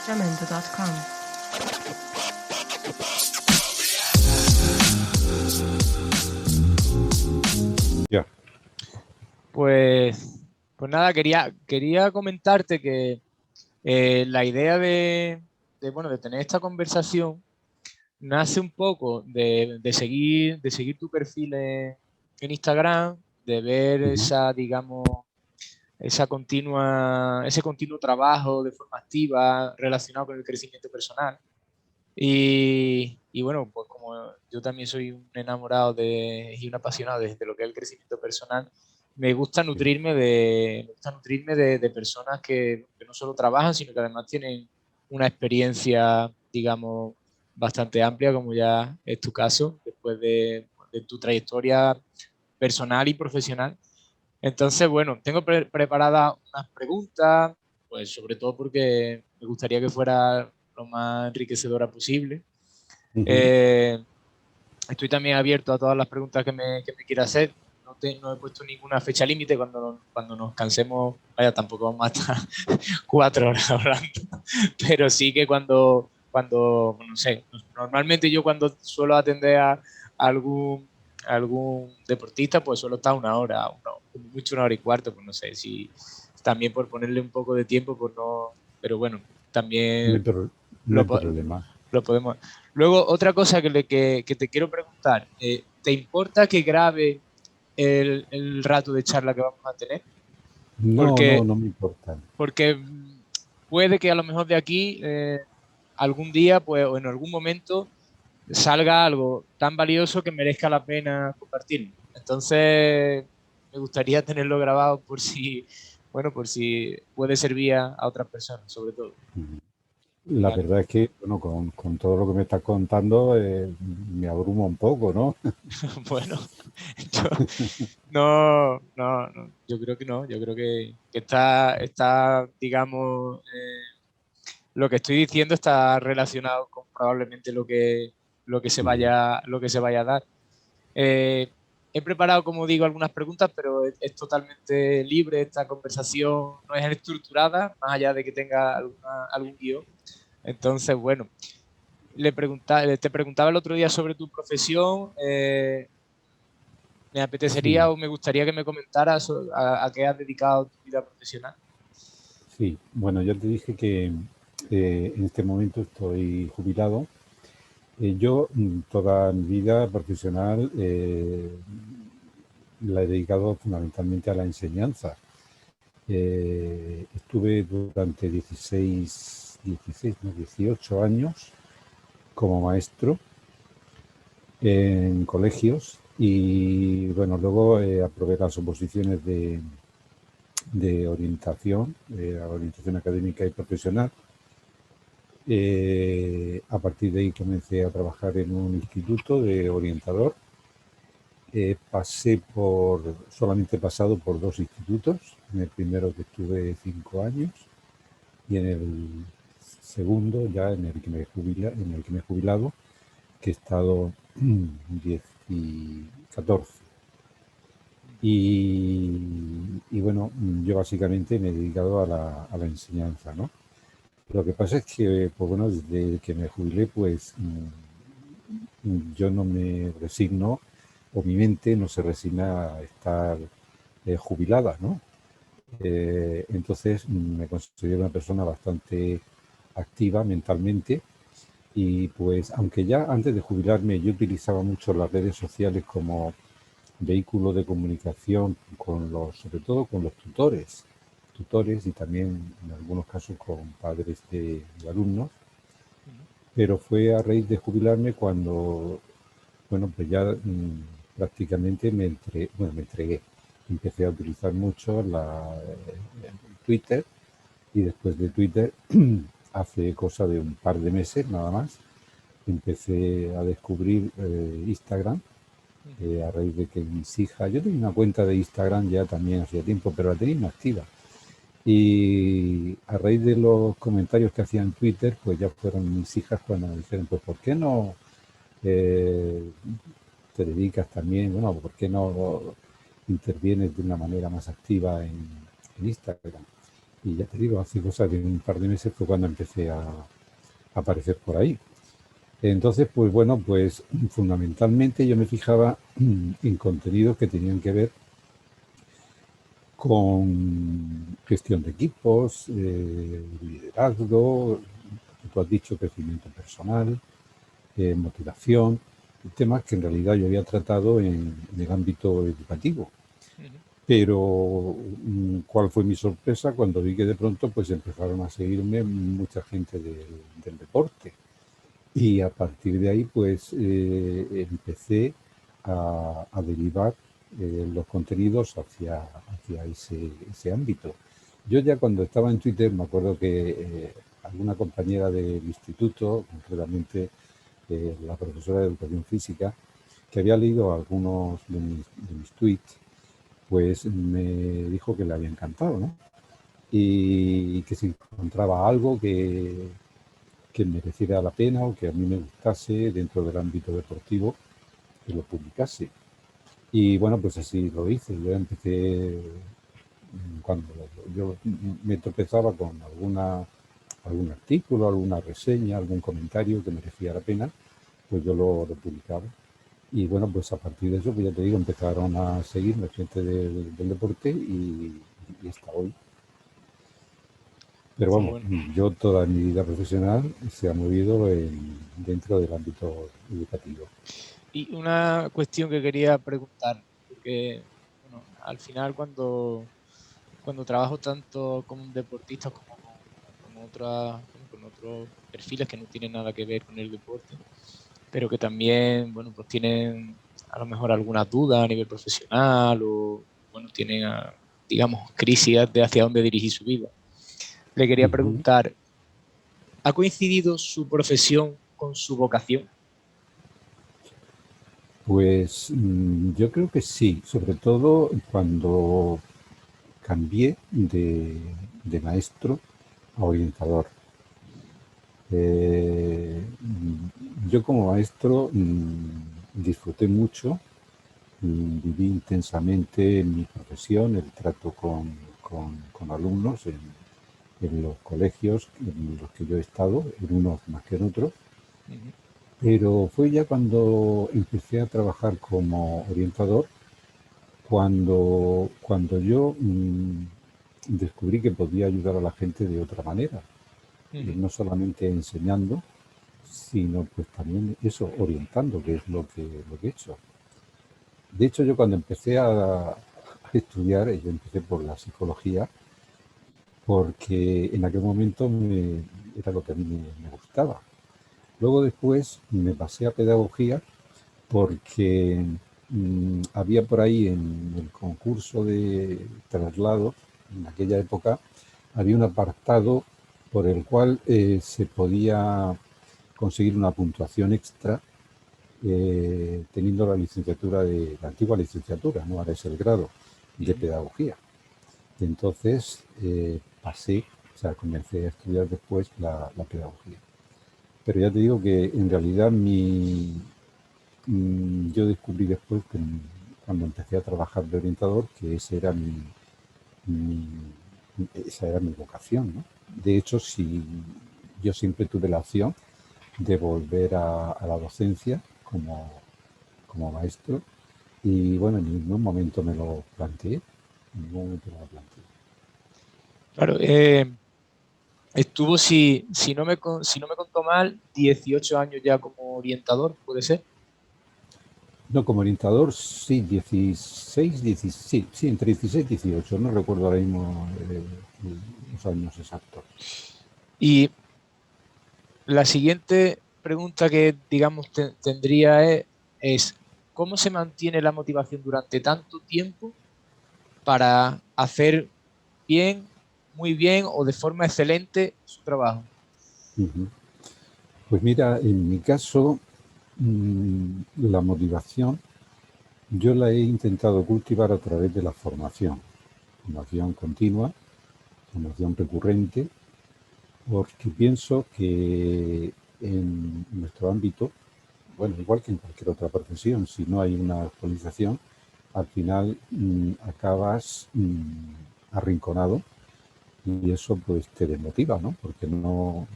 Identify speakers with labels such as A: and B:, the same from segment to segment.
A: Jamendo.com.
B: Ya.
C: Pues nada, quería comentarte que la idea bueno, de tener esta conversación nace un poco de seguir tu perfil en Instagram, de ver
B: Ujú.
C: digamos, ese continuo trabajo de forma activa relacionado con el crecimiento personal. Y bueno, pues como yo también soy un enamorado y un apasionado de lo que es el crecimiento personal,
B: Sí.
C: me gusta nutrirme de personas que no solo trabajan, sino que además tienen una experiencia, digamos, bastante amplia, como ya es tu caso, después de tu trayectoria personal y profesional. Entonces, bueno, tengo preparadas unas preguntas, pues sobre todo porque me gustaría que fuera lo más enriquecedora posible.
B: Ujú.
C: Eh, Estoy también abierto a todas las preguntas que me quiera hacer. No he puesto ninguna fecha límite cuando nos cansemos. Vaya, tampoco vamos a estar 4 horas hablando. Pero sí que no sé, normalmente yo cuando suelo atender a algún, algún deportista, pues suelo estar 1 hora, como mucho 1 hora y cuarto, pues no sé, si también por ponerle un poco de tiempo, pues no, pero bueno,
B: No hay,
C: también
B: no
C: lo,
B: hay
C: po-
B: problema.
C: lo podemos. Luego, otra cosa que te quiero preguntar, ¿te importa que grabe el rato de charla que vamos a tener?
B: No, no,
C: Porque,
B: no me importa.
C: porque puede que a lo mejor de aquí, algún día, pues, o en algún momento, salga algo tan valioso que merezca la pena compartirlo. Entonces, me gustaría tenerlo grabado bueno, por si puede servir a otras personas, sobre todo.
B: Ujú. La
C: Vale.
B: verdad es que, bueno, con todo lo que me estás contando, me abruma un poco, ¿no?
C: Bueno, yo, no, yo creo que no, yo creo que digamos, lo que estoy diciendo está relacionado con probablemente
B: Ujú.
C: lo que se vaya a dar. Eh, He preparado, como digo, algunas preguntas, pero es totalmente libre esta conversación, no es estructurada, más allá de que tenga algún guión. Entonces, bueno, te preguntaba el otro día sobre tu profesión. Me apetecería
B: Sí,
C: o me gustaría que me comentaras a qué has dedicado tu vida profesional.
B: sí. Bueno, ya te dije que en este momento estoy jubilado. Yo toda mi vida profesional la he dedicado fundamentalmente a la enseñanza. Estuve durante 18 años como maestro en colegios y bueno, luego aprobé las oposiciones de orientación académica y profesional. A partir de ahí comencé a trabajar en un instituto de orientador. Solamente he pasado por 2 institutos. En el primero que estuve 5 años y en el segundo, ya en el que me he jubilado, que he estado 10 y 14. Y bueno, yo básicamente me he dedicado a la enseñanza, ¿no? Lo que pasa es que, pues bueno, desde que me jubilé, pues yo no me resigno, o mi mente no se resigna a estar jubilada, ¿no? Entonces me considero una persona bastante activa mentalmente y pues aunque ya antes de jubilarme yo utilizaba mucho las redes sociales como vehículo de comunicación sobre todo con los tutores y también en algunos casos con padres de alumnos,
C: Ujú.
B: pero fue a raíz de jubilarme cuando, bueno, pues ya prácticamente me entregué. Empecé a utilizar mucho Twitter y después de Twitter, hace cosa de un par de meses nada más, empecé a descubrir Instagram
C: Ujú.
B: a raíz de que mis hijas, yo tenía una cuenta de Instagram ya también hacía tiempo, pero la tenía inactiva. Y a raíz de los comentarios que hacía en Twitter, pues ya fueron mis hijas cuando me dijeron, pues ¿por qué no eh, te dedicas también, bueno, por qué no intervienes de una manera más activa en Instagram? Y ya te digo, hace cosa de un par de meses fue cuando empecé a aparecer por ahí. Entonces, pues bueno, pues fundamentalmente yo me fijaba en contenidos que tenían que ver con gestión de equipos, liderazgo, tú has dicho crecimiento personal, motivación, temas que en realidad yo había tratado en el ámbito educativo.
C: Ujú.
B: Pero ¿cuál fue mi sorpresa cuando vi que de pronto pues empezaron a seguirme mucha gente del deporte? Y a partir de ahí pues empecé a derivar los contenidos hacia ese ámbito. Yo ya cuando estaba en Twitter me acuerdo que alguna compañera del instituto, concretamente la profesora de educación física, que había leído algunos de mis tweets, pues me dijo que le había encantado, ¿no? Y que si encontraba algo que mereciera la pena o que a mí me gustase dentro del ámbito deportivo, que lo publicase. Y bueno, pues así lo hice. Yo empecé, cuando yo me tropezaba con algún artículo, alguna reseña, algún comentario que merecía la pena, pues yo lo publicaba. Y bueno, pues a partir de eso, pues ya te digo, empezaron a seguirme gente del deporte y hasta hoy. Pero
C: Qué
B: vamos,
C: bueno.
B: yo toda mi vida profesional se ha movido dentro del ámbito educativo.
C: Y una cuestión que quería preguntar, porque bueno, al final cuando trabajo tanto con deportistas como con otras, bueno, con otros perfiles que no tienen nada que ver con el deporte, pero que también, bueno, pues tienen a lo mejor algunas dudas a nivel profesional o, bueno, tienen, digamos, crisis de hacia dónde dirigir su vida. Le quería
B: Ujú.
C: preguntar, ¿ha coincidido su profesión con su vocación?
B: Pues yo creo que sí, sobre todo cuando cambié de maestro a orientador. Yo como maestro disfruté mucho, viví intensamente mi profesión, el trato con alumnos en los colegios en los que yo he estado, en unos más que en otros,
C: Ujú.
B: pero fue ya cuando empecé a trabajar como orientador, cuando yo descubrí que podía ayudar a la gente de otra manera,
C: Ujú.
B: no solamente enseñando, sino pues también eso, orientando, que es lo que he hecho. De hecho, yo cuando empecé a estudiar, yo empecé por la psicología, porque en aquel momento era lo que a mí me gustaba. Luego después me pasé a pedagogía porque había por ahí en el concurso de traslado, en aquella época, había un apartado por el cual se podía conseguir una puntuación extra teniendo la licenciatura la antigua licenciatura, no ahora es el grado de
C: Ujú.
B: pedagogía. Y entonces pasé, o sea, comencé a estudiar después la pedagogía. Pero ya te digo que en realidad yo descubrí después, cuando empecé a trabajar de orientador, que mi- esa era mi vocación, ¿no? De hecho, si yo siempre tuve la opción de volver a la docencia como maestro y bueno, en ningún momento me lo planteé, en ningún momento me lo planteé.
C: Claro, estuvo, si no me contó mal, 18 años ya como orientador, ¿puede ser?
B: No, como orientador, sí, 16, 16, sí, sí, entre 16 y 18, no recuerdo ahora mismo los años exactos.
C: Y la siguiente pregunta que, digamos, tendría es, ¿cómo se mantiene la motivación durante tanto tiempo para hacer bien, muy bien o de forma excelente su trabajo?
B: Ujú. Pues mira, en mi caso, la motivación yo la he intentado cultivar a través de la formación continua, formación recurrente, porque pienso que en nuestro ámbito, bueno, igual que en cualquier otra profesión, si no hay una actualización, al final acabas arrinconado y eso pues te desmotiva, ¿no? Porque no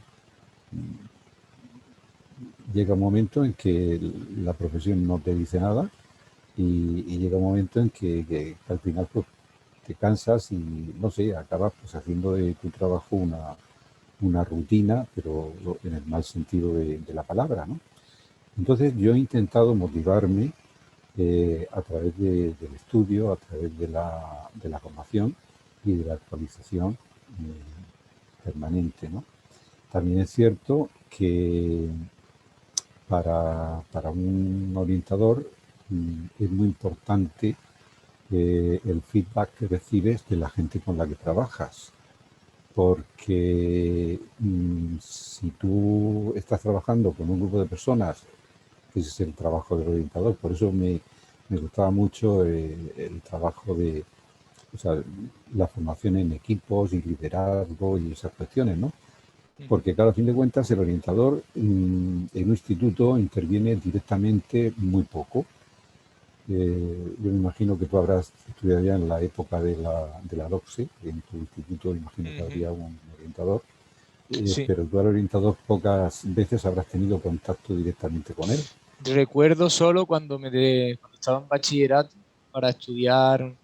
B: llega un momento en que la profesión no te dice nada y llega un momento en que al final pues te cansas y no sé, acabas pues haciendo de tu trabajo una rutina, pero en el mal sentido de la palabra, ¿no? Entonces yo he intentado motivarme a través del estudio, a través de la formación y de la actualización permanente, ¿no? También es cierto que para un orientador es muy importante el feedback que recibes de la gente con la que trabajas. Porque si tú estás trabajando con un grupo de personas, que ese es el trabajo del orientador, por eso me gustaba mucho el trabajo de, o sea, la formación en equipos y liderazgo y esas cuestiones, ¿no? Porque, claro, a fin de cuentas, el orientador en un instituto interviene directamente muy poco. Yo me imagino que tú habrás estudiado ya en la época de la LOCSE, en tu instituto imagino que habría un orientador,
C: Sí.
B: pero tú al orientador pocas veces habrás tenido contacto directamente con él.
C: Recuerdo solo cuando estaba en bachillerato para estudiar,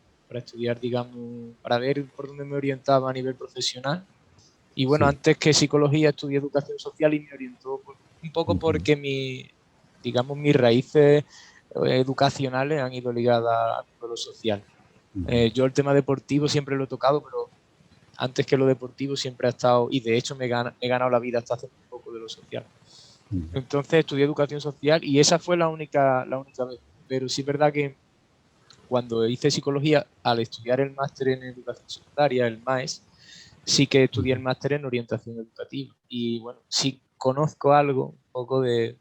C: digamos, para ver por dónde me orientaba a nivel profesional. Y bueno,
B: Sí.
C: antes que psicología estudié educación social y me orientó un poco
B: Ujú,
C: porque digamos, mis raíces educacionales han ido ligadas al mundo social.
B: ujú,
C: Yo el tema deportivo siempre lo he tocado, pero antes que lo deportivo siempre ha estado, y de hecho he ganado la vida hasta hace un poco de lo social.
B: ujú,
C: Entonces estudié educación social y esa fue la única vez. Pero sí es verdad que cuando hice psicología, al estudiar el máster en educación secundaria, el MAES, sí que estudié el
B: ujú.
C: máster en orientación educativa. Y bueno, sí conozco algo, un poco de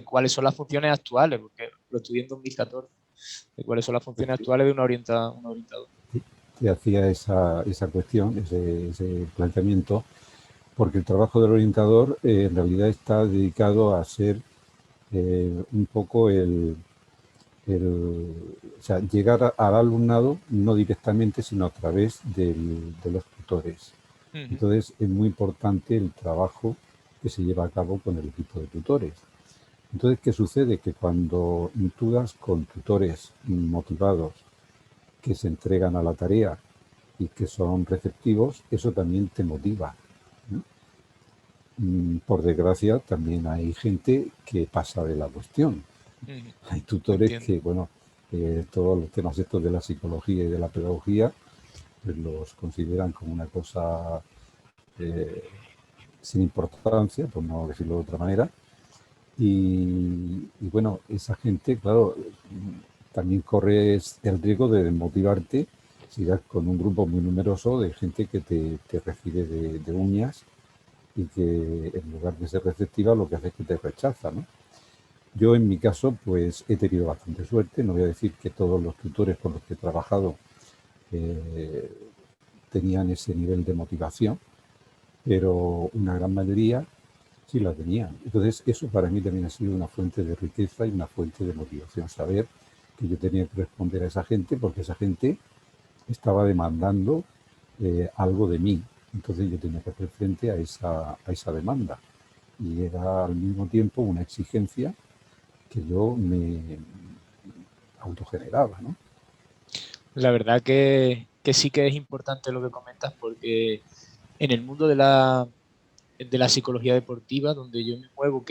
C: cuáles son las funciones actuales, porque lo estudié en 2014, de cuáles son las funciones actuales de un orientador.
B: Te hacía esa cuestión, ese planteamiento, porque el trabajo del orientador en realidad está dedicado a ser un poco o sea, llegar al alumnado no directamente, sino a través de los tutores.
C: Ujú.
B: Entonces es muy importante el trabajo que se lleva a cabo con el equipo de tutores. Entonces, ¿qué sucede? Que cuando tú das con tutores motivados, que se entregan a la tarea y que son receptivos, eso también te motiva. Por desgracia, también hay gente que pasa de la cuestión.
C: Ujú.
B: Hay tutores
C: Entiendo.
B: que, bueno, todos los temas estos de la psicología y de la pedagogía, pues los consideran como una cosa eh, sin importancia, por no decirlo de otra manera. Y bueno, esa gente, claro, también corres el riesgo de desmotivarte si das con un grupo muy numeroso de gente que te recibe de uñas y que en lugar de ser receptiva lo que hace es que te rechaza, ¿no? Yo en mi caso pues he tenido bastante suerte, no voy a decir que todos los tutores con los que he trabajado eh, tenían ese nivel de motivación, pero una gran mayoría sí la tenían. Entonces eso para mí también ha sido una fuente de riqueza y una fuente de motivación, saber que yo tenía que responder a esa gente porque esa gente estaba demandando algo de mí. Entonces yo tenía que hacer frente a esa demanda. Y era al mismo tiempo una exigencia que yo me autogeneraba, ¿no?
C: La verdad que sí que es importante lo que comentas porque en el mundo de la psicología deportiva, donde yo me muevo,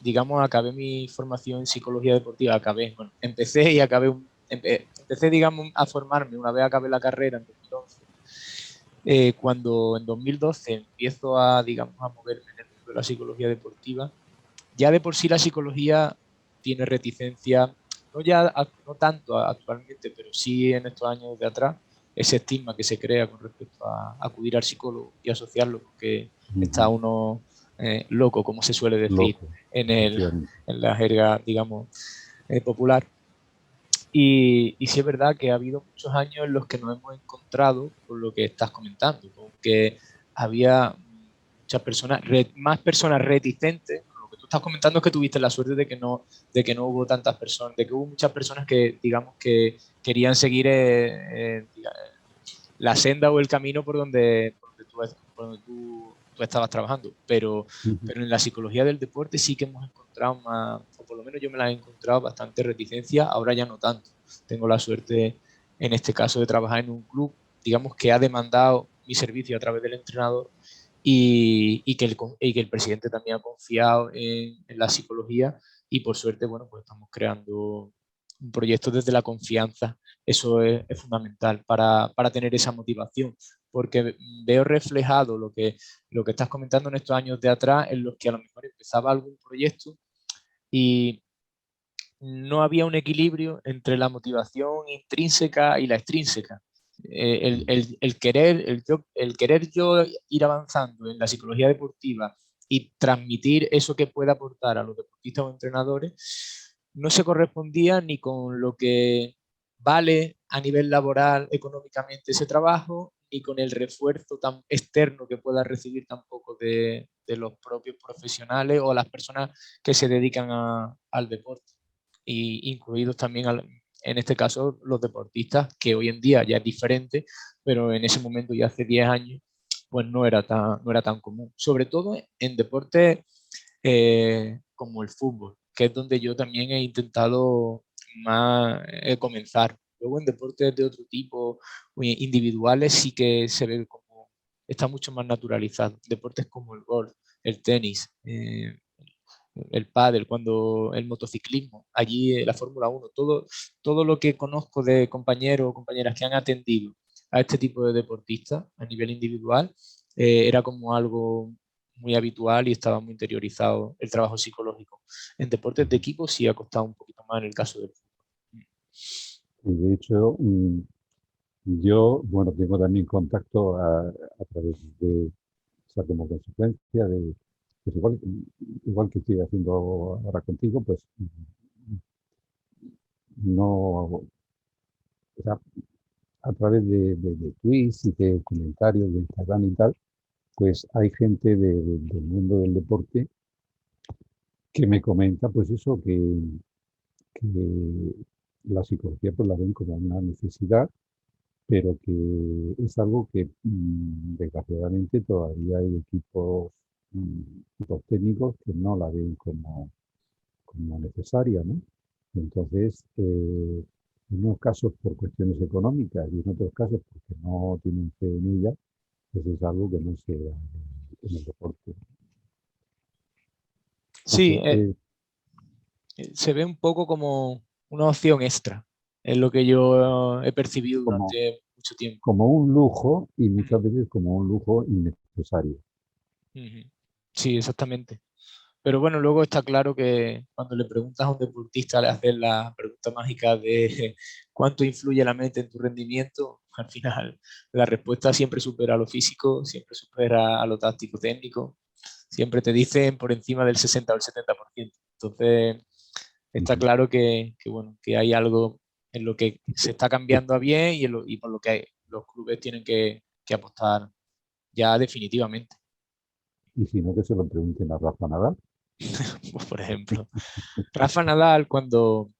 C: digamos acabé mi formación en psicología deportiva, bueno, empecé y acabé, empecé digamos a formarme una vez acabé la carrera en 2011. Cuando en 2012 empiezo digamos, a moverme en el mundo de la psicología deportiva, ya de por sí la psicología tiene reticencia, no tanto actualmente, pero sí en estos años de atrás, ese estigma que se crea con respecto a acudir al psicólogo y asociarlo con que está
B: Ujú.
C: uno loco, como se suele decir
B: Loco,
C: en,
B: efectivamente.
C: en la jerga, digamos, popular. Y sí es verdad que ha habido muchos años en los que nos hemos encontrado con lo que estás comentando, con que había muchas personas, más personas reticentes. Lo que tú estás comentando es que tuviste la suerte de que no hubo tantas personas, de que hubo muchas personas que, digamos, que querían seguir la senda o el camino por donde tú estabas trabajando, pero en la psicología del deporte sí que hemos encontrado más, o por lo menos yo me la he encontrado bastante reticencia, ahora ya no tanto. Tengo la suerte, en este caso, de trabajar en un club, digamos, que ha demandado mi servicio a través del entrenador y que el presidente también ha confiado en la psicología y por suerte, bueno, pues estamos creando un proyecto desde la confianza. Eso es fundamental para tener esa motivación, porque veo reflejado lo que estás comentando en estos años de atrás, en los que a lo mejor empezaba algún proyecto y no había un equilibrio entre la motivación intrínseca y la extrínseca. El querer yo ir avanzando en la psicología deportiva y transmitir eso que puede aportar a los deportistas o entrenadores no se correspondía ni con lo que vale a nivel laboral económicamente ese trabajo, ni con el refuerzo tan externo que pueda recibir tampoco de los propios profesionales o las personas que se dedican al deporte, y incluidos también en este caso los deportistas, que hoy en día ya es diferente, pero en ese momento, ya hace 10 años, pues no era tan común, sobre todo en deportes como el fútbol, que es donde yo también he intentado más comenzar. Luego en deportes de otro tipo, individuales, sí que se ve como está mucho más naturalizado. Deportes como el golf, el tenis, el pádel, cuando el motociclismo, allí la Fórmula 1, todo lo que conozco de compañeros o compañeras que han atendido a este tipo de deportistas a nivel individual, era como algo muy habitual y estaba muy interiorizado el trabajo psicológico. En deportes de equipo sí ha costado un poquito más en el caso del fútbol.
B: Y de hecho, yo, bueno, tengo también contacto a través de, o sea, como consecuencia de, pues igual que estoy haciendo ahora contigo, pues no, o sea, a través de tweets y de comentarios de Instagram y tal, pues hay gente del mundo del deporte que me comenta, pues eso, que la psicología pues la ven como una necesidad, pero que es algo que desgraciadamente todavía hay equipos técnicos que no la ven como necesaria, ¿no? Entonces, en unos casos por cuestiones económicas y en otros casos porque no tienen fe en ella, pues es algo que no se da en el deporte. No
C: Sí,
B: sé,
C: se ve un poco como una opción extra, es lo que yo he percibido
B: como,
C: durante mucho tiempo.
B: como un lujo y muchas veces como un lujo innecesario.
C: Ujú. Sí, exactamente. Pero bueno, luego está claro que cuando le preguntas a un deportista, le haces la pregunta mágica de cuánto influye la mente en tu rendimiento, al final la respuesta siempre supera a lo físico, siempre supera a lo táctico técnico, siempre te dicen por encima del 60 o el 70%. Entonces, está
B: Ujú.
C: claro bueno, que hay algo en lo que se está cambiando a bien y por lo que los clubes tienen que apostar ya definitivamente.
B: Y si no, que se lo pregunten a Rafa Nadal.
C: Pues, por ejemplo, Rafa Nadal, bueno,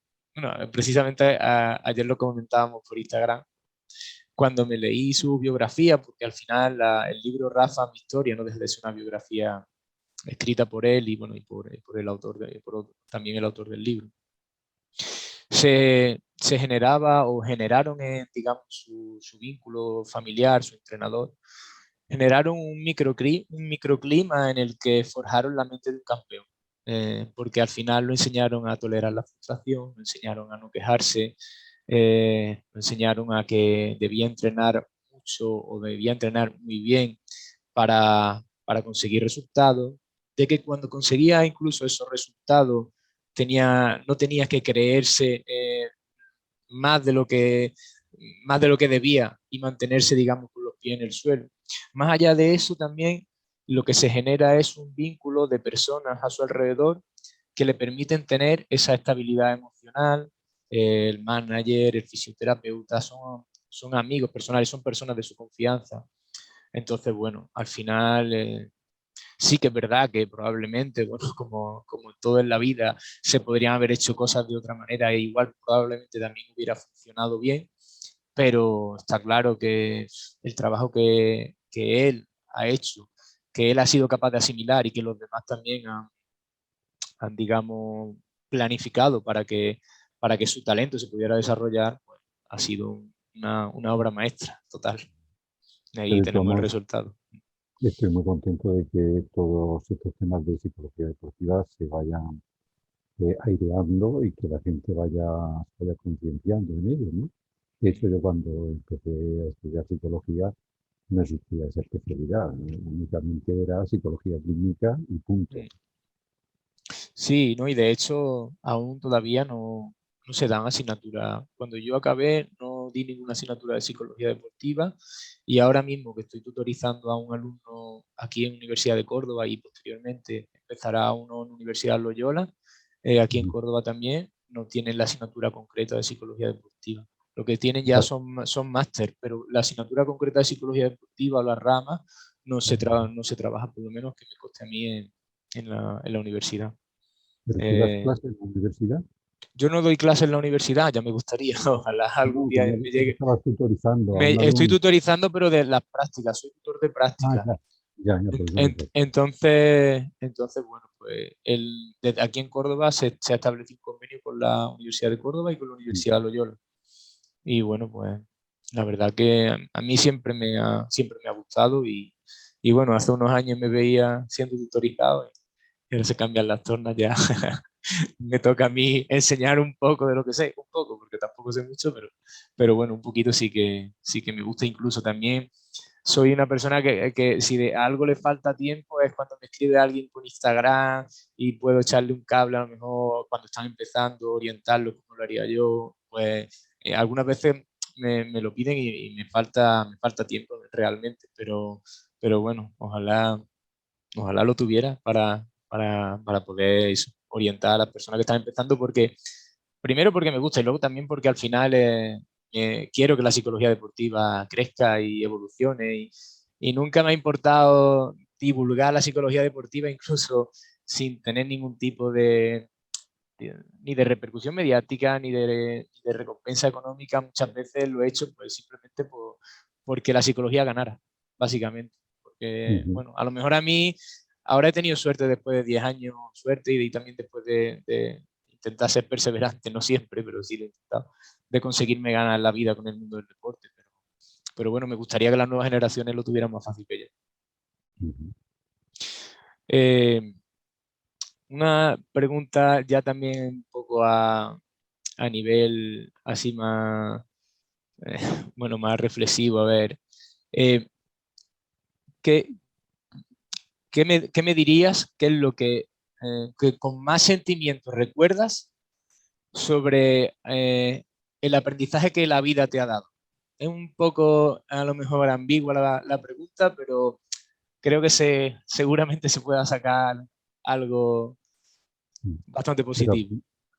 C: precisamente ayer lo comentábamos por Instagram, cuando me leí su biografía, porque al final el libro Rafa, mi historia, no deja de ser una biografía escrita por él y bueno, y por el autor también el autor del libro. Se generaba o generaron, digamos, su vínculo familiar, su entrenador, generaron un microclima en el que forjaron la mente de un campeón, porque al final lo enseñaron a tolerar la frustración, lo enseñaron a no quejarse, lo enseñaron a que debía entrenar mucho o debía entrenar muy bien para conseguir resultados, de que cuando conseguía incluso esos resultados no tenía que creerse más de lo que, más de lo que debía y mantenerse, digamos, con los pies en el suelo. Más allá de eso, también lo que se genera es un vínculo de personas a su alrededor que le permiten tener esa estabilidad emocional. El manager, el fisioterapeuta, son amigos personales, son personas de su confianza. Entonces, bueno, al final sí que es verdad que probablemente, bueno, como en todo en la vida, se podrían haber hecho cosas de otra manera e igual probablemente también hubiera funcionado bien, pero está claro que el trabajo que él ha hecho, que él ha sido capaz de asimilar y que los demás también han, digamos, planificado para que su talento se pudiera desarrollar, pues, ha sido una obra maestra total. Y ahí
B: Pero de todos
C: tenemos el
B: modos,
C: resultado.
B: estoy muy contento de que todos estos temas de psicología deportiva se vayan aireando y que la gente vaya concienciando en ello, ¿no? De hecho, yo cuando empecé a estudiar psicología no existía esa especialidad, ¿no? Únicamente era psicología clínica y punto.
C: Sí, ¿no? Y de hecho, aún todavía no se dan asignaturas. Cuando yo acabé, no di ninguna asignatura de psicología deportiva y ahora mismo que estoy tutorizando a un alumno aquí en Universidad de Córdoba y posteriormente empezará uno en Universidad Loyola, aquí en
B: Ujú.
C: Córdoba también, no tienen la asignatura concreta de psicología deportiva. Lo que tienen
B: O
C: ya
B: sea,
C: son máster, pero la asignatura concreta de psicología deportiva o las ramas no se trabaja, por lo menos que me conste a mí en la universidad.
B: ¿pero tú das
C: Eh,
B: clases en la universidad?
C: yo no doy clases en la universidad, ya me gustaría, ojalá algún
B: No, que
C: día
B: me has
C: me
B: dicho que
C: llegue.
B: estabas tutorizando a
C: Me
B: un
C: estoy
B: alumno.
C: tutorizando, pero de las prácticas, soy tutor de
B: Ah,
C: prácticas.
B: ya, por eso te
C: Entonces, bueno, pues desde aquí en Córdoba se ha establecido un convenio con la Universidad de Córdoba y con la Universidad Loyola. Y bueno, pues la verdad que a mí siempre me ha gustado y bueno, hace unos años me veía siendo tutorizado y ahora se cambian las tornas ya. Me toca a mí enseñar un poco de lo que sé, un poco, porque tampoco sé mucho, pero bueno, un poquito sí que me gusta. Incluso también soy una persona que si de algo le falta tiempo es cuando me escribe alguien por Instagram y puedo echarle un cable a lo mejor cuando están empezando, orientarlo como lo haría yo, pues algunas veces me lo piden y me falta tiempo realmente, pero bueno, ojalá lo tuviera para poder eso, orientar a las personas que están empezando, porque primero porque me gusta y luego también porque al final quiero que la psicología deportiva crezca y evolucione y nunca me ha importado divulgar la psicología deportiva incluso sin tener ningún tipo ni de repercusión mediática ni de recompensa económica. Muchas veces lo he hecho pues simplemente porque la psicología ganara, básicamente. Porque,
B: Ujú,
C: bueno, a lo mejor a mí ahora he tenido suerte después de 10 años, suerte y también después de intentar ser perseverante, no siempre, pero sí lo he intentado, de conseguirme ganar la vida con el mundo del deporte. Pero bueno, me gustaría que las nuevas generaciones lo tuvieran más fácil que yo.
B: ujú.
C: Eh, una pregunta ya también un poco a nivel así más, eh, bueno, más reflexivo. A ver, eh, ¿qué, qué me dirías? ¿Qué es lo que con más sentimiento recuerdas sobre el aprendizaje que la vida te ha dado? Es un poco, a lo mejor, ambigua la pregunta, pero creo que seguramente se pueda sacar algo bastante
B: Pero
C: positivo.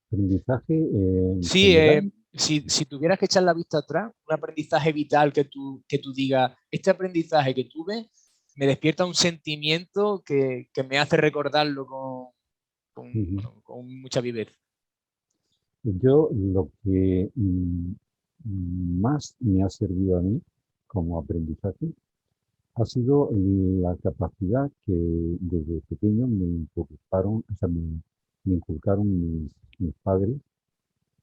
B: aprendizaje en
C: Sí,
B: general.
C: si tuvieras que echar la vista atrás, un aprendizaje vital que tú digas, este aprendizaje que tuve me despierta un sentimiento que me hace recordarlo
B: Ujú.
C: bueno, con mucha viveza.
B: Yo lo que más me ha servido a mí como aprendizaje ha sido la capacidad que desde pequeño me inculcaron, o sea, me inculcaron mis padres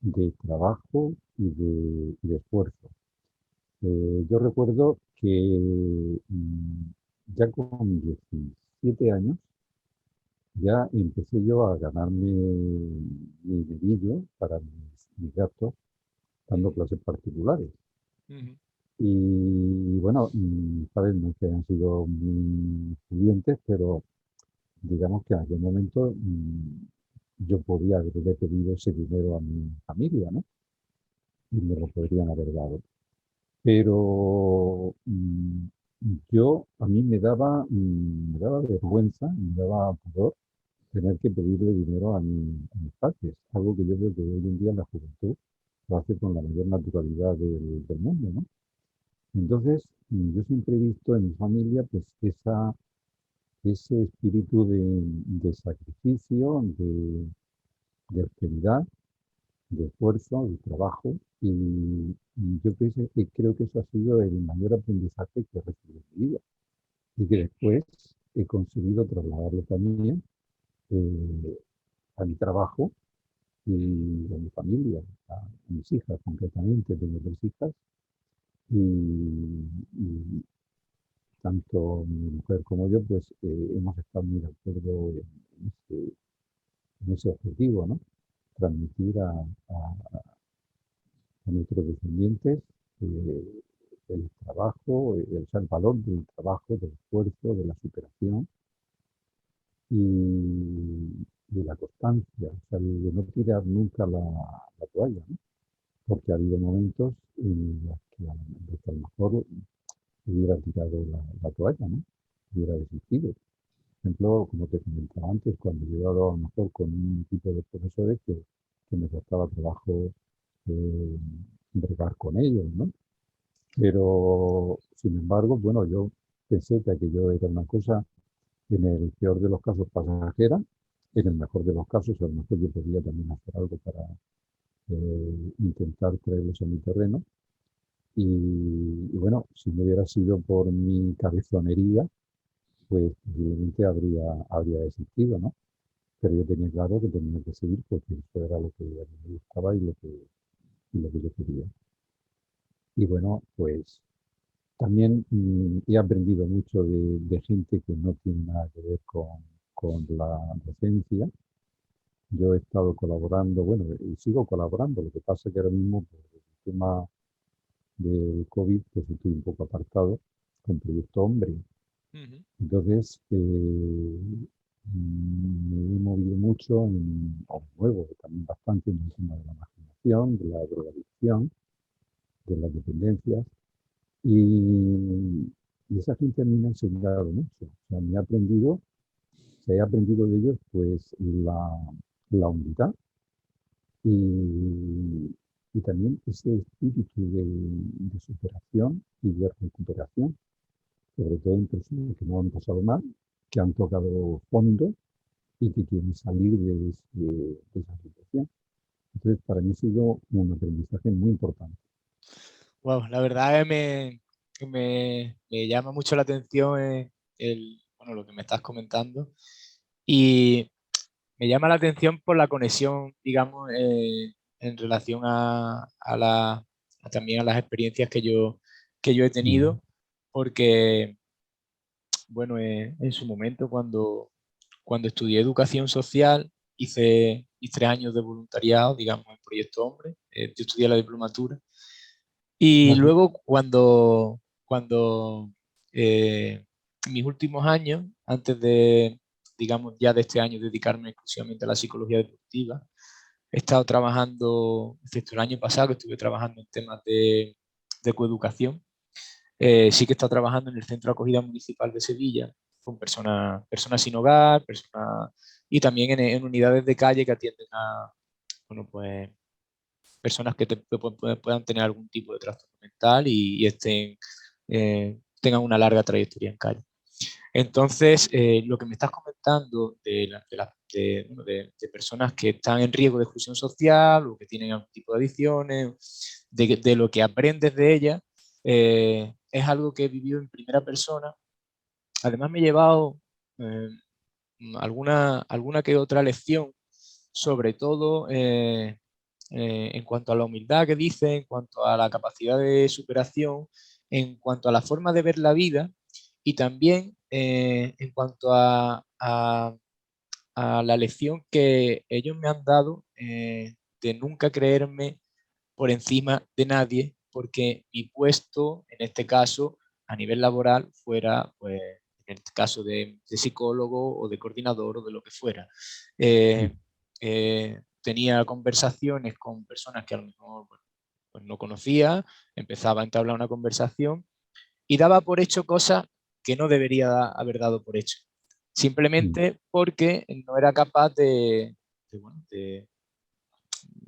B: de trabajo y de esfuerzo. Yo recuerdo que ya con 17 años ya empecé yo a ganarme mi dinerillo para mis gastos dando clases particulares.
C: Ujú,
B: Y bueno, mis padres no es que hayan sido muy pudientes, pero digamos que en aquel momento yo podía haberle pedido ese dinero a mi familia, ¿no? Y me lo podrían haber dado. Pero a mí me daba vergüenza, me daba pudor tener que pedirle dinero a mis padres, algo que yo creo que hoy en día la juventud lo hace con la mayor naturalidad del mundo, ¿no? Entonces, yo siempre he visto en mi familia pues ese espíritu de sacrificio, de austeridad, de esfuerzo, de trabajo, y yo creo que eso ha sido el mayor aprendizaje que he recibido en mi vida y que después he conseguido trasladarlo también eh, a mi trabajo y a mi familia, a mis hijas concretamente, tengo 3 hijas, y tanto mi mujer como yo, pues hemos estado muy de acuerdo en ese objetivo, ¿no? Transmitir a nuestros descendientes el trabajo, el valor del trabajo, del esfuerzo, de la superación y de la constancia, o sea, de no tirar nunca la toalla, ¿no? Porque ha habido momentos en los que a lo mejor hubiera tirado la toalla, ¿no? Hubiera desistido. Por ejemplo, como te comentaba antes, cuando yo he dado a lo mejor con un equipo de profesores que me costaba trabajo eh, bregar con ellos, ¿no? Pero, sin embargo, bueno, yo pensé que aquello era una cosa, en el peor de los casos, pasajera, en el mejor de los casos, a lo mejor yo podía también hacer algo para intentar traerlos a mi terreno. Y bueno, si no hubiera sido por mi cabezonería, pues posiblemente habría desistido, ¿no? Pero yo tenía claro que tenía que seguir porque eso era lo que a mí me gustaba y lo que yo quería. Y bueno, pues también he aprendido mucho de gente que no tiene nada que ver con la docencia. Yo he estado colaborando, bueno, y sigo colaborando. Lo que pasa es que ahora mismo, por el tema del COVID, pues estoy un poco apartado con Proyecto Hombre.
C: Ujú.
B: Entonces, me he movido mucho, o me muevo también bastante en el tema de la marginación, de la drogadicción, de las dependencias. Y esa gente a mí me ha enseñado mucho. O sea, me ha aprendido, he aprendido de ellos pues la humildad y, y también ese espíritu de superación y de recuperación, sobre todo en personas que no han pasado mal, que han tocado fondo y que quieren salir de esa situación. Entonces, para mí ha sido un aprendizaje muy importante.
C: Wow, la verdad es que me llama mucho la atención bueno, lo que me estás comentando y me llama la atención por la conexión, digamos, en relación también a las experiencias que yo he
B: Mm,
C: tenido, porque, bueno, en su momento cuando estudié educación social, hice 3 años de voluntariado, digamos, en Proyecto Hombre, yo estudié la diplomatura. Y
B: ajá,
C: luego cuando en mis últimos años, antes de, digamos, ya de este año dedicarme exclusivamente a la psicología deportiva, he estado trabajando, excepto el año pasado que estuve trabajando en temas de coeducación, sí que he estado trabajando en el Centro de Acogida Municipal de Sevilla, con personas sin hogar, y también en unidades de calle que atienden a, bueno, pues personas que puedan tener algún tipo de trastorno mental y tengan una larga trayectoria en calle. Entonces, lo que me estás comentando bueno, de personas que están en riesgo de exclusión social o que tienen algún tipo de adicciones, de lo que aprendes de ellas, es algo que he vivido en primera persona. Además, me he llevado eh, alguna que otra lección, sobre todo en cuanto a la humildad que dice, en cuanto a la capacidad de superación, en cuanto a la forma de ver la vida y también en cuanto a la lección que ellos me han dado de nunca creerme por encima de nadie, porque mi puesto, en este caso, a nivel laboral, fuera, pues, en el caso de psicólogo o de coordinador o de lo que fuera.
B: mm,
C: Tenía conversaciones con personas que a lo mejor bueno, pues no conocía, empezaba a entablar una conversación y daba por hecho cosas que no debería haber dado por hecho,
B: mm,
C: simplemente porque no era capaz bueno,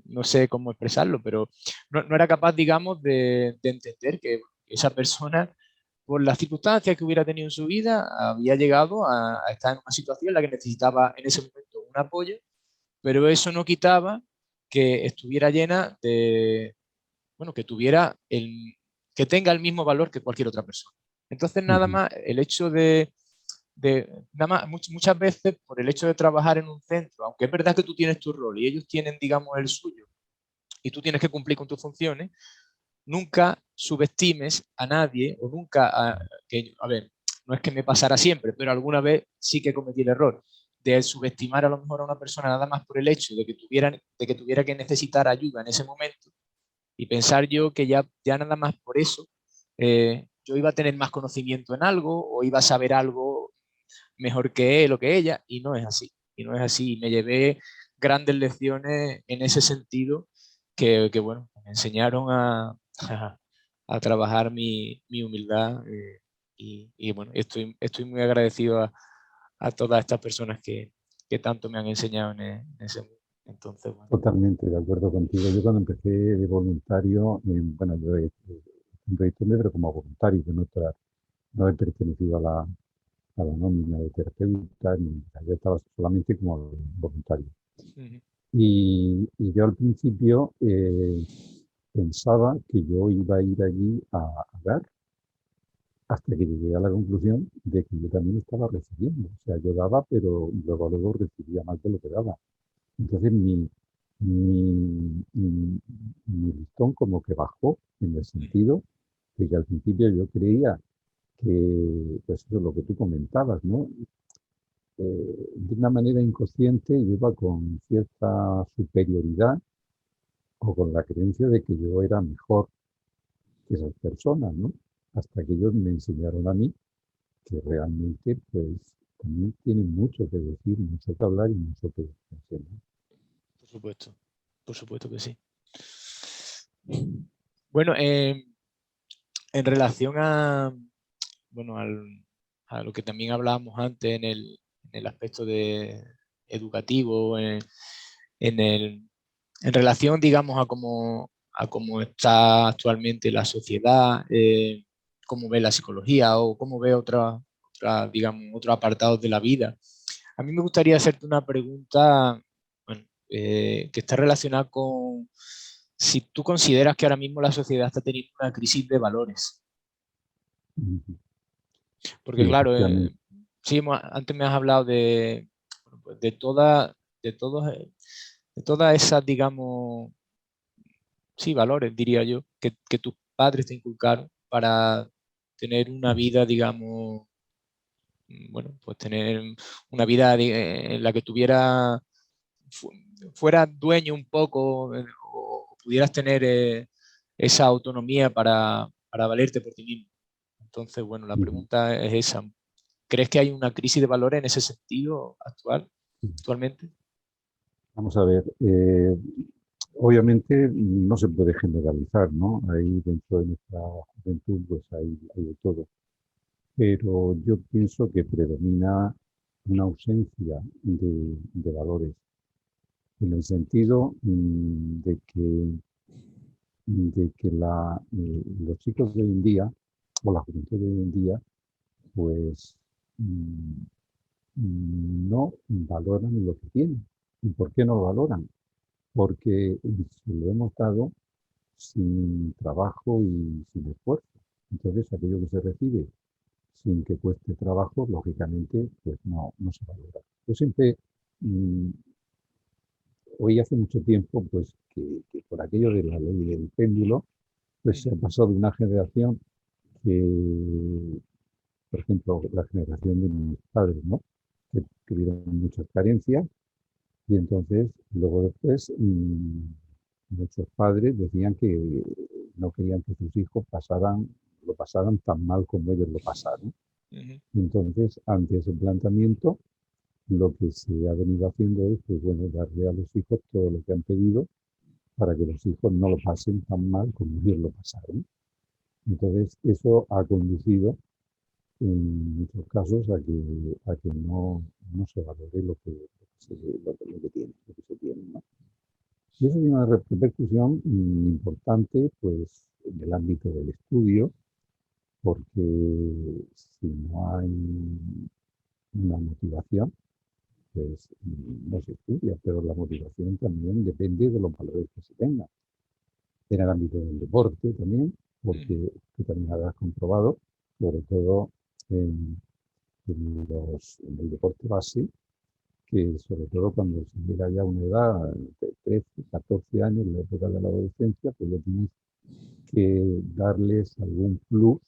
C: no sé cómo expresarlo, pero no era capaz, digamos, de entender que esa persona, por las circunstancias que hubiera tenido en su vida, había llegado a estar en una situación en la que necesitaba en ese momento un apoyo, pero eso no quitaba que estuviera llena de, bueno, que tenga el mismo valor que cualquier otra persona. Entonces, nada
B: ujú,
C: más el hecho nada más, muchas veces por el hecho de trabajar en un centro, aunque es verdad que tú tienes tu rol y ellos tienen, digamos, el suyo, y tú tienes que cumplir con tus funciones, nunca subestimes a nadie o nunca, a ver, no es que me pasara siempre, pero alguna vez sí que cometí el error de subestimar a lo mejor a una persona nada más por el hecho de que tuviera que necesitar ayuda en ese momento y pensar yo que ya nada más por eso yo iba a tener más conocimiento en algo o iba a saber algo mejor que él o que ella, y no es así. Y no es así. Y me llevé grandes lecciones en ese sentido bueno, me enseñaron a trabajar mi humildad y bueno, estoy muy agradecido a todas estas personas que tanto me han enseñado en ese mundo. Entonces, bueno.
B: totalmente de acuerdo contigo. Yo cuando empecé de voluntario, bueno, yo un proyecto pero como voluntario, que no he pertenecido a la nómina de terapeuta, ni, yo estaba solamente como voluntario.
C: Ujú,
B: Y yo al principio pensaba que yo iba a ir allí a dar, hasta que llegué a la conclusión de que yo también estaba recibiendo. O sea, yo daba, pero luego recibía más de lo que daba. Entonces mi listón como que bajó en el
C: ujú,
B: sentido de que al principio yo creía que, pues eso es lo que tú comentabas, ¿no? De una manera inconsciente yo iba con cierta superioridad o con la creencia de que yo era mejor que esas personas, ¿no? Hasta que ellos me enseñaron a mí que realmente, pues, también tienen mucho que decir, mucho que hablar y mucho que enseñar.
C: por supuesto que sí. Bueno, en relación bueno, a lo que también hablábamos antes en el aspecto educativo, en en relación, digamos, a cómo está actualmente la sociedad, cómo ve la psicología o cómo ve digamos, otros apartados de la vida. A mí me gustaría hacerte una pregunta, bueno, que está relacionada con si tú consideras que ahora mismo la sociedad está teniendo una crisis de valores.
B: Ujú.
C: Porque
B: Sí,
C: claro,
B: efectivamente.
C: sí, antes me has hablado bueno, pues de, todos, de todas esas, digamos, sí, valores, diría yo, que tus padres te inculcaron para tener una
B: Ujú.
C: vida, digamos, bueno, pues tener una vida en la que fu- fueras dueño un poco o pudieras tener esa autonomía para valerte por ti mismo. Entonces, bueno, la
B: Ujú.
C: pregunta es esa. ¿Crees que hay una crisis de valores en ese sentido actualmente?
B: Vamos a ver, obviamente no se puede generalizar, ¿no? Ahí dentro de nuestra juventud pues hay de todo, pero yo pienso que predomina una ausencia de valores, en el sentido de que los chicos de hoy en día, o la juventud de hoy en día, pues mm, no valoran lo que tienen. ¿Y por qué no lo valoran? Porque se lo hemos dado sin trabajo y sin esfuerzo. Entonces, aquello que se recibe sin que cueste trabajo, lógicamente, pues no se valora. Yo siempre mm, oí hace mucho tiempo, pues, que por aquello de la ley del péndulo, pues se
C: Ujú,
B: ha pasado de una generación que, por ejemplo, la generación de mis padres, ¿no? Que tuvieron muchas carencias y entonces, luego después, muchos padres decían que no querían que sus hijos lo pasaran tan mal como ellos lo pasaron.
C: ujú,
B: Entonces, ante ese planteamiento, lo que se ha venido haciendo es, pues bueno, darle a los hijos todo lo que han pedido para que los hijos no lo pasen tan mal como ellos lo pasaron. Entonces, eso ha conducido en muchos casos a que no se valore lo que tiene, lo que se tiene, ¿no? Y eso tiene una repercusión importante pues, en el ámbito del estudio, porque si no hay una motivación, pues no se estudia, pero la motivación también depende de los valores que se tengan. En el ámbito del deporte también, porque tú también habrás comprobado, sobre todo en, en el deporte base, que sobre todo cuando se llega ya a una edad de 13, 14 años, en la época de la adolescencia, pues ya tienes que darles algún plus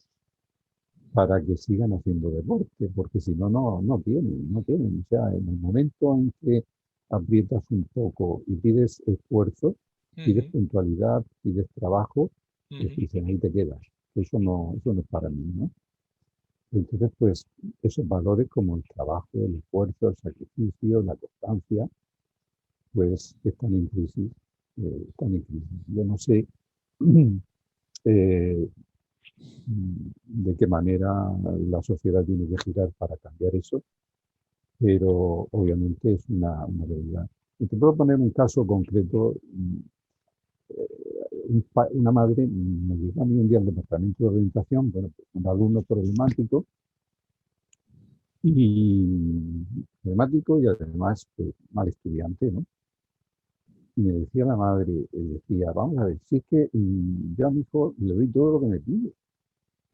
B: para que sigan haciendo deporte, porque si no, no tienen, no tienen. O sea, en el momento en que aprietas un poco y pides esfuerzo, pides
C: Ujú,
B: puntualidad, pides trabajo, pues
C: ujú,
B: dicen, ahí te quedas. Eso no es para mí, ¿no? Entonces, pues, esos valores como el trabajo, el esfuerzo, el sacrificio, la constancia, pues están en crisis, están en crisis. Yo no sé eh, de qué manera la sociedad tiene que girar para cambiar eso, pero obviamente es una realidad. Y te puedo poner un caso concreto. Una madre me llegó a mí un día al departamento de orientación, bueno, pues un alumno problemático y además pues, mal estudiante, ¿no? Y me decía la madre, decía, vamos a ver, si es que yo a mi hijo le doy todo lo que me pide,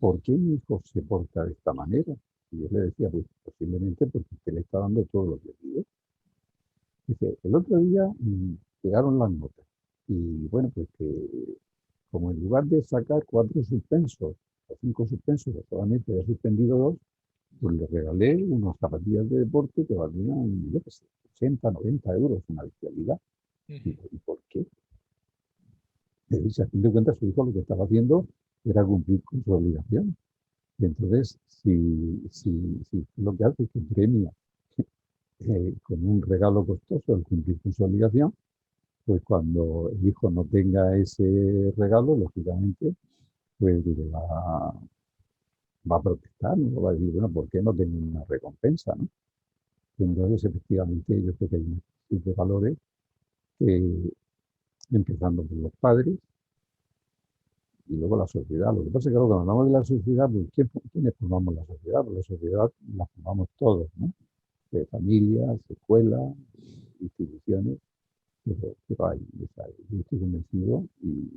B: ¿por qué mi hijo se porta de esta manera? Y yo le decía, pues posiblemente porque usted le está dando todo lo que pide. Dice, el otro día llegaron las notas. Y bueno, pues que como en lugar de sacar 4 suspensos o 5 suspensos, que solamente he suspendido 2, pues le regalé unas zapatillas de deporte que valían, yo qué sé, 80, 90 euros, una bestialidad.
C: ujú.
B: Digo, ¿y por qué? Y si a fin de cuentas su hijo lo que estaba haciendo era cumplir con su obligación. Y entonces, si lo que hace es que premia con un regalo costoso el cumplir con su obligación, pues cuando el hijo no tenga ese regalo, lógicamente, pues va a protestar, ¿no? Va a decir, bueno, ¿por qué no tengo una recompensa, no? Y entonces, efectivamente, yo creo que hay una crisis de valores, que, empezando por los padres y luego la sociedad. Lo que pasa es que cuando hablamos de la sociedad, pues, ¿quiénes formamos la sociedad? Pues la sociedad la formamos todos, ¿no? De familias, escuelas, instituciones, pero hay. Yo estoy convencido y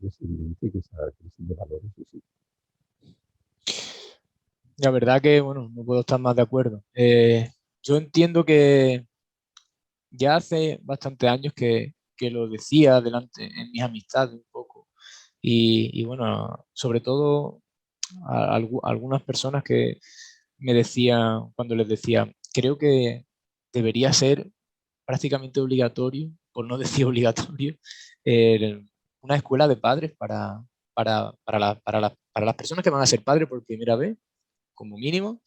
B: es evidente que esa crisis de valores existe.
C: La verdad que, bueno, no puedo estar más de acuerdo. Yo entiendo que ya hace bastantes años que lo decía delante en mis amistades un poco. Y bueno, sobre todo algunas personas que me decían, cuando les decía, creo que debería ser prácticamente obligatorio, por no decir obligatorio, una escuela de padres para las personas que van a ser padres por primera vez, como mínimo,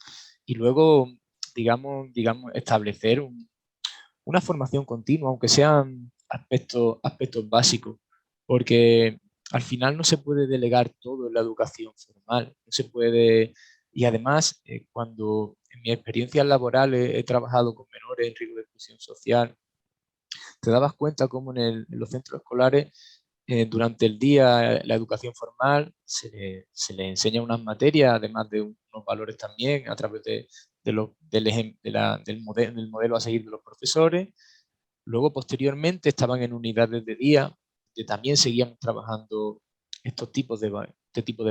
C: y luego, digamos establecer una formación continua, aunque sean aspectos básicos, porque al final no se puede delegar todo en la educación formal, no se puede, y además, cuando en mi experiencia laboral he trabajado con menores en riesgo de exclusión social, te dabas cuenta cómo en los centros escolares, durante el día, la educación formal, se le enseña unas materias, además de unos valores también, a través del modelo a seguir de los profesores. Luego, posteriormente, estaban en unidades de día, que también seguíamos trabajando este tipo de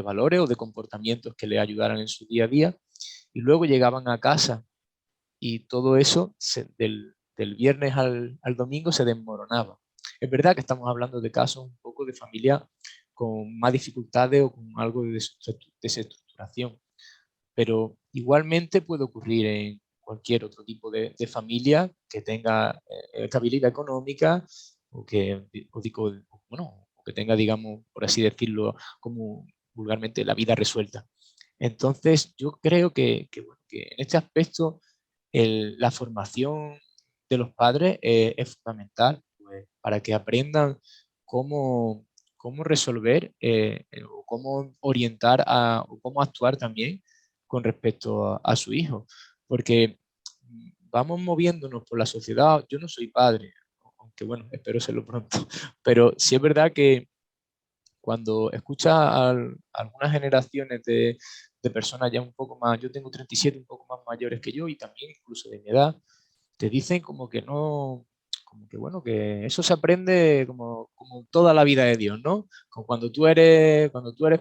C: valores o de comportamientos que les ayudaran en su día a día. Y luego llegaban a casa y todo eso del viernes al domingo se desmoronaba. Es verdad que estamos hablando de casos un poco de familia con más dificultades o con algo de desestructuración, pero igualmente puede ocurrir en cualquier otro tipo de familia que tenga estabilidad económica o que, bueno, o que tenga, digamos, por así decirlo, como vulgarmente, la vida resuelta. Entonces, yo creo bueno, que en este aspecto la formación de los padres es fundamental, pues, para que aprendan cómo, cómo resolver o cómo orientar o cómo actuar también con respecto a su hijo. Porque vamos moviéndonos por la sociedad. Yo no soy padre, aunque bueno, espero serlo pronto, pero sí es verdad que cuando escuchas a algunas generaciones de personas ya un poco más, yo tengo 37, un poco más mayores que yo y también incluso de mi edad, te dicen como que no, como que bueno, que eso se aprende como toda la vida de Dios, ¿no? Como cuando tú eres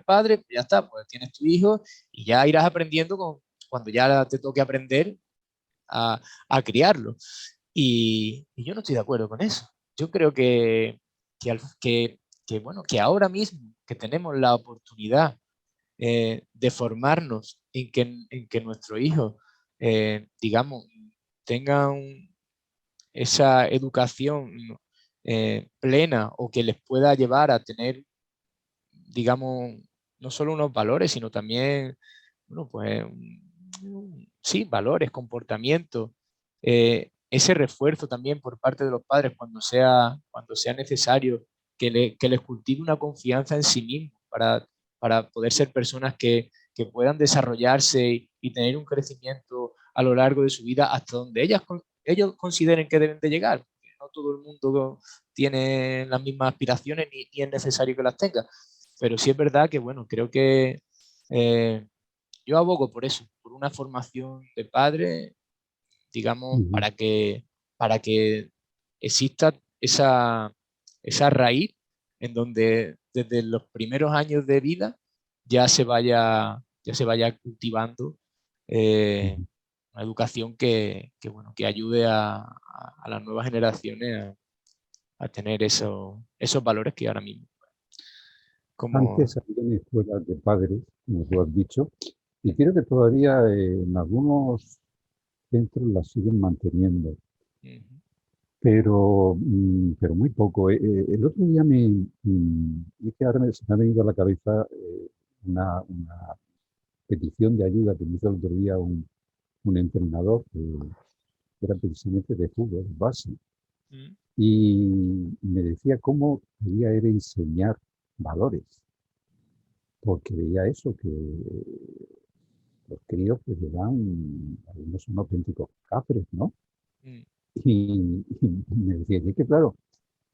C: padre, pues ya está, pues tienes tu hijo y ya irás aprendiendo cuando ya te toque aprender a criarlo. Y yo no estoy de acuerdo con eso. Yo creo bueno, que ahora mismo que tenemos la oportunidad de formarnos en que nuestro hijo, digamos, tenga esa educación plena o que les pueda llevar a tener, digamos, no solo unos valores, sino también, bueno, pues, sí, valores, comportamientos, ese refuerzo también por parte de los padres cuando sea necesario, que les cultive una confianza en sí mismos para poder ser personas que puedan desarrollarse y tener un crecimiento a lo largo de su vida hasta donde ellos consideren que deben de llegar. No todo el mundo tiene las mismas aspiraciones ni es necesario que las tenga. Pero sí es verdad que, bueno, creo que eh, yo abogo por eso, por una formación de padre, digamos,
B: Ujú.
C: para que exista esa raíz en donde desde los primeros años de vida ya se vaya cultivando
B: Ujú.
C: una educación bueno, que ayude a las nuevas generaciones a tener esos valores que ahora mismo, como...
B: Antes había escuelas de padres, como tú has dicho, y creo que todavía en algunos centros las siguen manteniendo,
C: Ujú,
B: pero muy poco. El otro día es que ahora se me ha venido a la cabeza una petición de ayuda que me hizo el otro día un entrenador que era precisamente de fútbol base,
C: ujú,
B: y me decía cómo quería era enseñar valores, porque veía eso, que los críos pues llevan, algunos son auténticos cafres, ¿no?
C: ujú,
B: Y me decía, es que claro,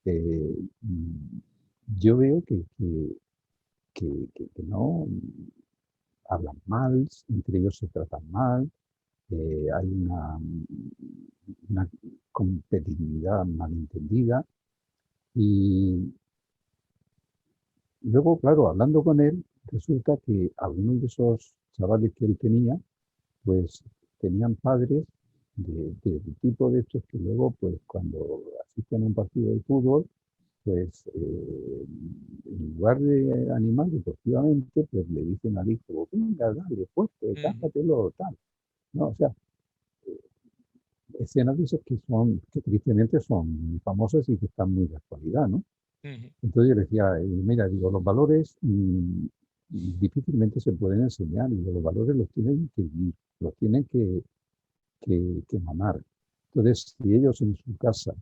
B: eh, mm, yo veo que no hablan mal, entre ellos se tratan mal, hay una competitividad malentendida. Y luego, claro, hablando con él, resulta que algunos de esos chavales que él tenía, pues tenían padres del tipo de estos que luego, pues cuando asisten a un partido de fútbol, pues en lugar de animar deportivamente, pues le dicen al hijo, venga, dale, fuerte,
C: ujú,
B: cámbiatelo, tal. No, o sea, escenas de esas que tristemente son muy famosas y que están muy de actualidad, ¿no?
C: ujú.
B: Entonces yo le decía, mira, digo, los valores difícilmente se pueden enseñar, y los valores los tienen que vivir, los tienen que mamar. Entonces, si ellos en su casa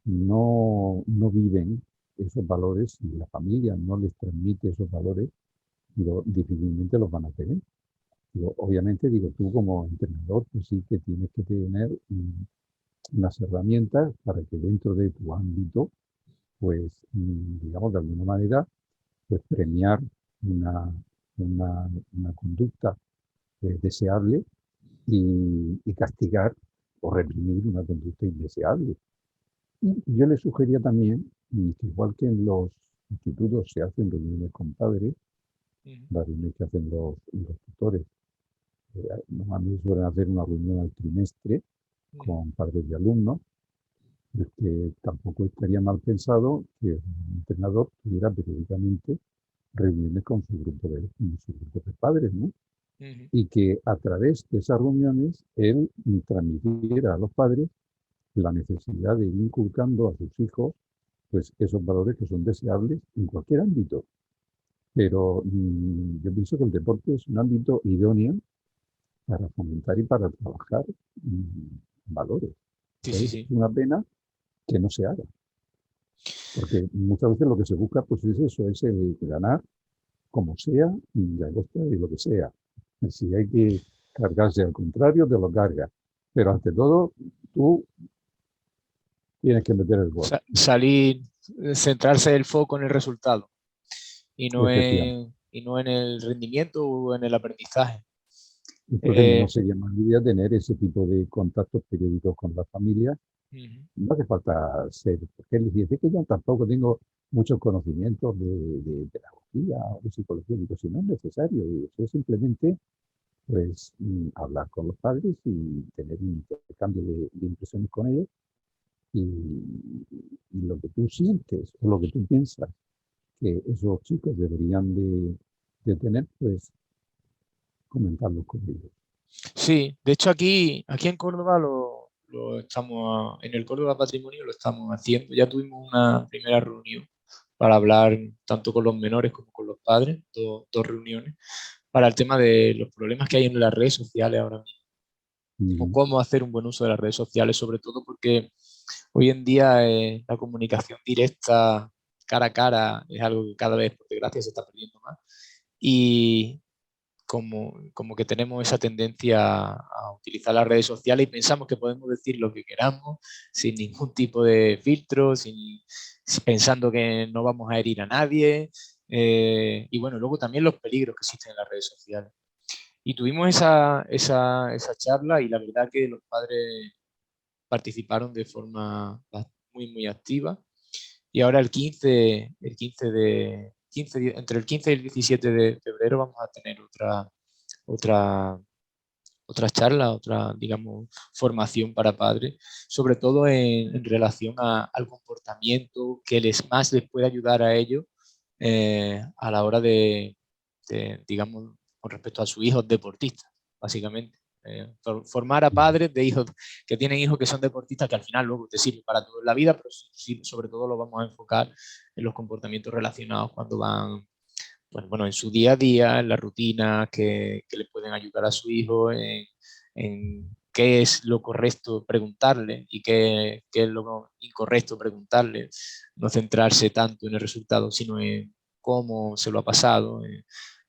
B: no viven esos valores y la familia no les transmite esos valores, digo, difícilmente los van a tener. Digo, obviamente, digo, tú como entrenador, pues sí que tienes que tener unas herramientas para que dentro de tu ámbito, pues, digamos, de alguna manera, pues premiar una, una conducta deseable y castigar o reprimir una conducta indeseable. Y yo le sugería también que igual que en los institutos se hacen reuniones con padres,
C: Ujú,
B: las reuniones que hacen los tutores, normalmente suelen hacer una reunión al trimestre
C: ujú,
B: con padres de alumnos, es que tampoco estaría mal pensado que un entrenador tuviera periódicamente reuniones con su grupo de padres, ¿no?
C: ujú.
B: Y que a través de esas reuniones él transmitiera a los padres la necesidad de ir inculcando a sus hijos pues esos valores que son deseables en cualquier ámbito. Pero yo pienso que el deporte es un ámbito idóneo para fomentar y para trabajar valores.
C: Sí, sí,
B: Entonces es
C: sí.
B: una pena que no se haga, porque muchas veces lo que se busca pues es eso, es el ganar como sea y a costa de lo que sea. Si hay que cargarse al contrario, te lo cargas. Pero ante todo, tú tienes que meter el gol.
C: Salir, centrarse el foco en el resultado
B: Efectivamente.
C: y no en el rendimiento o en el aprendizaje.
B: Entonces no
C: Eh,
B: sería mala idea tener ese tipo de contactos periódicos con la familia.
C: Ujú.
B: No hace falta ser, porque él decía, es que yo tampoco tengo muchos conocimientos de pedagogía o de psicología, digo, si no es necesario, y eso es simplemente pues hablar con los padres y tener un intercambio de impresiones con ellos y, y lo que tú sientes o lo que tú piensas que esos chicos deberían de tener, pues comentarlo con ellos.
C: Sí, de hecho aquí en Córdoba lo estamos, en el Córdoba Patrimonio lo estamos haciendo. Ya tuvimos una primera reunión para hablar tanto con los menores como con los padres, dos reuniones, para el tema de los problemas que hay en las redes sociales ahora mismo, o
B: Ujú,
C: cómo hacer un buen uso de las redes sociales, sobre todo porque hoy en día la comunicación directa, cara a cara, es algo que cada vez, por desgracia, se está perdiendo más. Y como que tenemos esa tendencia a utilizar las redes sociales y pensamos que podemos decir lo que queramos sin ningún tipo de filtro, pensando que no vamos a herir a nadie. Y bueno, luego también los peligros que existen en las redes sociales. Y tuvimos esa charla y la verdad que los padres participaron de forma muy activa. Y ahora el 15 de, 15 entre el 15 y el 17 de febrero vamos a tener otra, otra charla, otra, digamos, formación para padres, sobre todo en relación al comportamiento que más les puede ayudar a ellos a la hora digamos, con respecto a sus hijos deportistas, básicamente. Formar a
B: ujú.
C: padres de hijos que tienen hijos que son deportistas, que al final luego te sirve para toda la vida, pero sí, sobre todo lo vamos a enfocar en los comportamientos relacionados cuando van, pues, bueno, en su día a día, en la rutina, que le pueden ayudar a su hijo, en qué es lo correcto preguntarle y qué es lo incorrecto preguntarle. No centrarse tanto en el resultado, sino en cómo se lo ha pasado.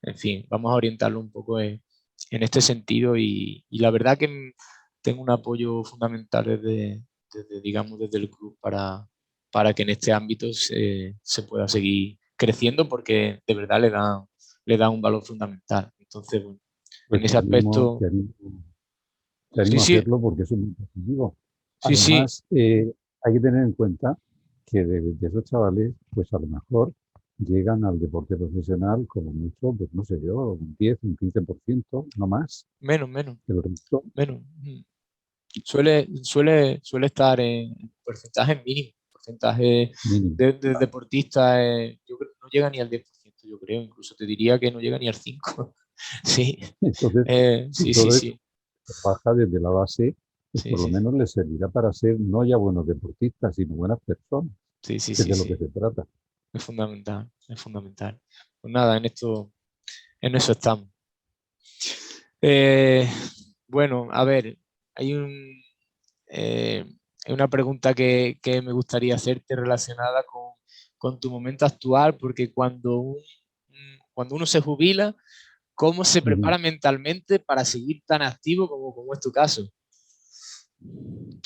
C: En fin, vamos a orientarlo un poco en este sentido y la verdad que tengo un apoyo fundamental digamos, desde el club para que en este ámbito se pueda seguir creciendo porque de verdad le da un valor fundamental. Entonces, bueno, en
B: Pues
C: ese aspecto,
B: te
C: sí,
B: animo a
C: sí,
B: hacerlo porque es muy positivo.
C: sí, sí,
B: Además, hay que tener en cuenta que de esos chavales, pues a lo mejor llegan al deporte profesional como mucho, pues no sé yo, un 10, un 15%, no más.
C: menos,
B: El resto,
C: menos. Suele estar en porcentajes mínimos, porcentaje
B: mínimo.
C: de deportistas, yo creo, no llega ni al 10%, yo creo, incluso te diría que no llega ni al 5%. Sí,
B: Entonces, si
C: sí, sí,
B: todo eso
C: sí,
B: baja desde la base, pues
C: sí,
B: por lo
C: sí,
B: menos les servirá para ser no ya buenos deportistas, sino buenas personas,
C: sí, sí,
B: que es
C: sí,
B: de lo que
C: sí,
B: se trata.
C: es fundamental, es fundamental. Pues nada, en eso estamos. Eh, bueno, a ver, hay eh, una pregunta que me gustaría hacerte relacionada con tu momento actual, porque cuando uno se jubila, ¿cómo se
B: Ujú.
C: prepara mentalmente para seguir tan activo como es tu caso?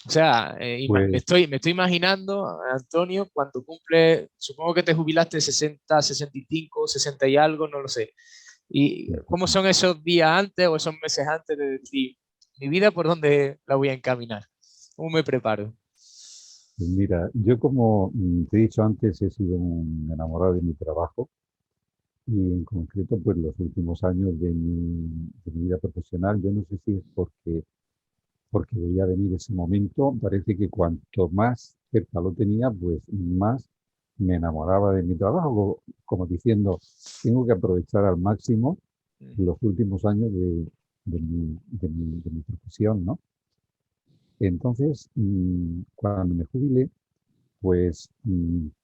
C: O sea,
B: Pues
C: me estoy imaginando, Antonio, cuando cumple, supongo que te jubilaste 60, 65, 60 y algo, no lo sé. ¿Y cómo son esos días antes o esos meses antes de decir, mi vida por dónde la voy a encaminar? ¿Cómo me preparo?
B: mira, yo como te he dicho antes, he sido un enamorado de mi trabajo y en concreto, pues los últimos años de mi vida profesional, yo no sé si es porque veía venir ese momento, parece que cuanto más cerca lo tenía, pues más me enamoraba de mi trabajo, como diciendo, tengo que aprovechar al máximo los últimos años de mi profesión, ¿no? Entonces, cuando me jubilé, pues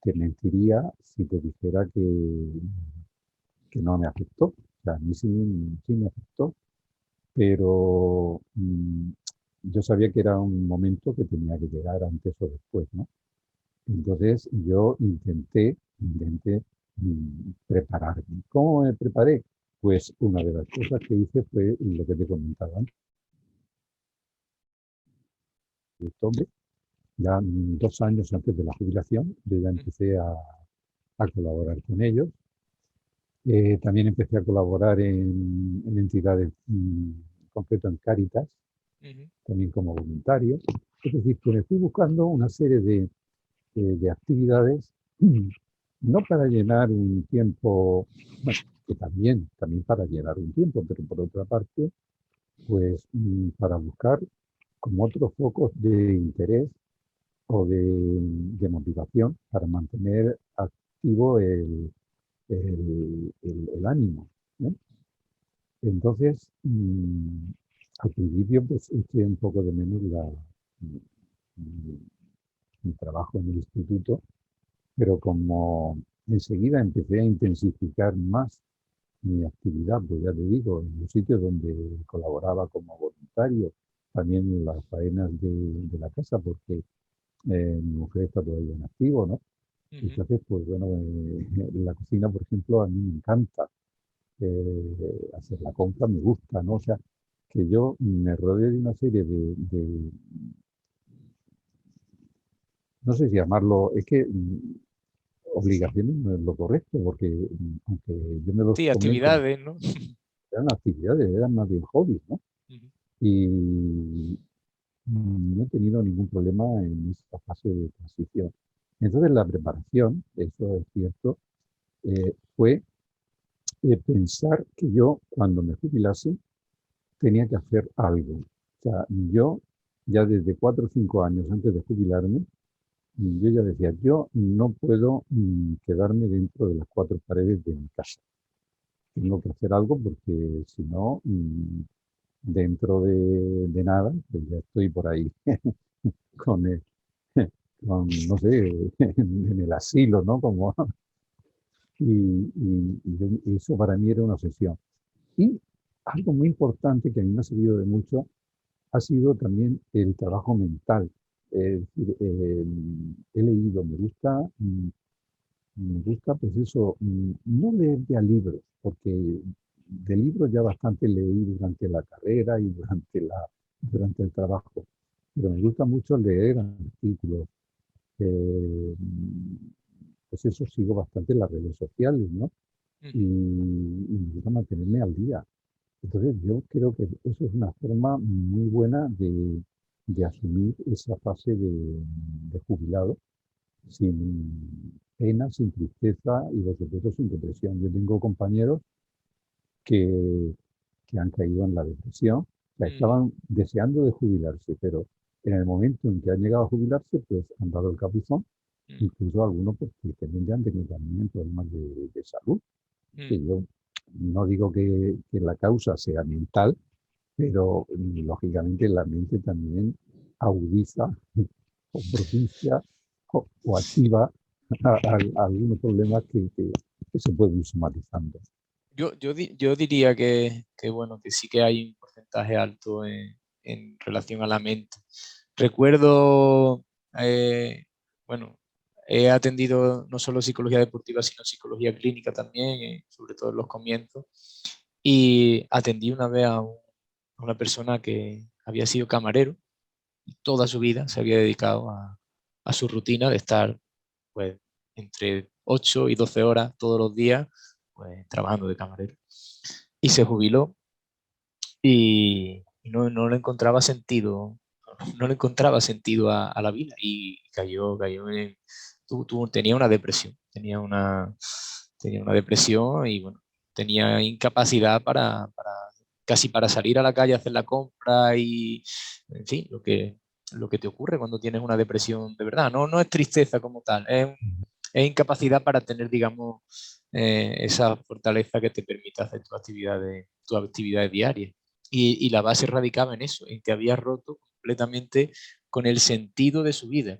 B: te mentiría si te dijera que no me afectó. O sea, a mí sí, sí me afectó, pero yo sabía que era un momento que tenía que llegar antes o después, ¿no? Entonces yo intenté prepararme. ¿Cómo me preparé? Pues una de las cosas que hice fue lo que te comentaba antes, octubre, ya 2 años antes de la jubilación, yo ya empecé a colaborar con ellos. También empecé a colaborar en entidades concreto en Cáritas,
C: Ujú.
B: también como voluntario. Es decir, que me fui buscando una serie de actividades, no para llenar un tiempo, bueno, que también para llenar un tiempo, pero por otra parte, pues para buscar como otros focos de interés o de motivación para mantener activo el ánimo, ¿eh? Entonces, al principio pues eché un poco de menos mi, mi trabajo en el instituto, pero como enseguida empecé a intensificar más mi actividad, pues ya te digo, en los sitios donde colaboraba como voluntario, también en las faenas de la casa, porque mi mujer está todavía en activo, ¿no?
C: Ujú.
B: Entonces, pues bueno, la cocina, por ejemplo, a mí me encanta. Hacer la compra me gusta, ¿no? O sea, que yo me rodeo de una serie no sé si llamarlo, es que obligaciones no es lo correcto, porque aunque yo me los
C: Sí,
B: tomé como
C: actividades, ¿no?
B: eran actividades, eran más bien hobbies, ¿no?
C: Ujú.
B: Y no he tenido ningún problema en esta fase de transición. Entonces la preparación, eso es cierto, fue pensar que yo cuando me jubilase tenía que hacer algo. O sea, yo ya desde 4 o 5 años antes de jubilarme, yo ya decía, yo no puedo quedarme dentro de las 4 paredes de mi casa. Tengo que hacer algo porque si no, dentro de nada, pues ya estoy por ahí con, el- no sé, en el asilo, ¿no? Como, y eso para mí era una obsesión. Y algo muy importante que a mí me ha servido de mucho ha sido también el trabajo mental. Es decir, he leído, me gusta pues eso, no leer ya libros, porque de libros ya bastante leí durante la carrera y durante el trabajo, pero me gusta mucho leer artículos. eh, pues eso sigo bastante en las redes sociales, ¿no? Y,
C: Ujú.
B: y me gusta mantenerme al día. Entonces yo creo que eso es una forma muy buena de asumir esa fase de jubilado sin pena, sin tristeza y por supuesto sin depresión. Yo tengo compañeros que, que han caído en la depresión, que
C: Ujú.
B: estaban deseando de jubilarse, pero en el momento en que han llegado a jubilarse, pues han dado el capuzón,
C: Ujú.
B: incluso algunos pues, que también ya han tenido también problemas de salud,
C: Ujú.
B: que yo no digo que la causa sea mental, pero lógicamente la mente también agudiza o propicia o activa algunos problemas que se pueden ir somatizando.
C: Yo diría bueno, que sí que hay un porcentaje alto en relación a la mente. Recuerdo, bueno, he atendido no solo psicología deportiva, sino psicología clínica también, sobre todo en los comienzos, y atendí una vez a una persona que había sido camarero y toda su vida se había dedicado a su rutina de estar pues entre 8 y 12 horas todos los días pues trabajando de camarero. Y se jubiló y no le encontraba sentido, no le encontraba sentido a la vida y cayó tenía una depresión, tenía una depresión y bueno, tenía incapacidad casi para salir a la calle a hacer la compra y, en fin, lo que te ocurre cuando tienes una depresión de verdad. No es tristeza como tal, es incapacidad para tener, digamos, esa fortaleza que te permite hacer tus actividades diarias. Y la base radicaba en eso, en que había roto completamente con el sentido de su vida,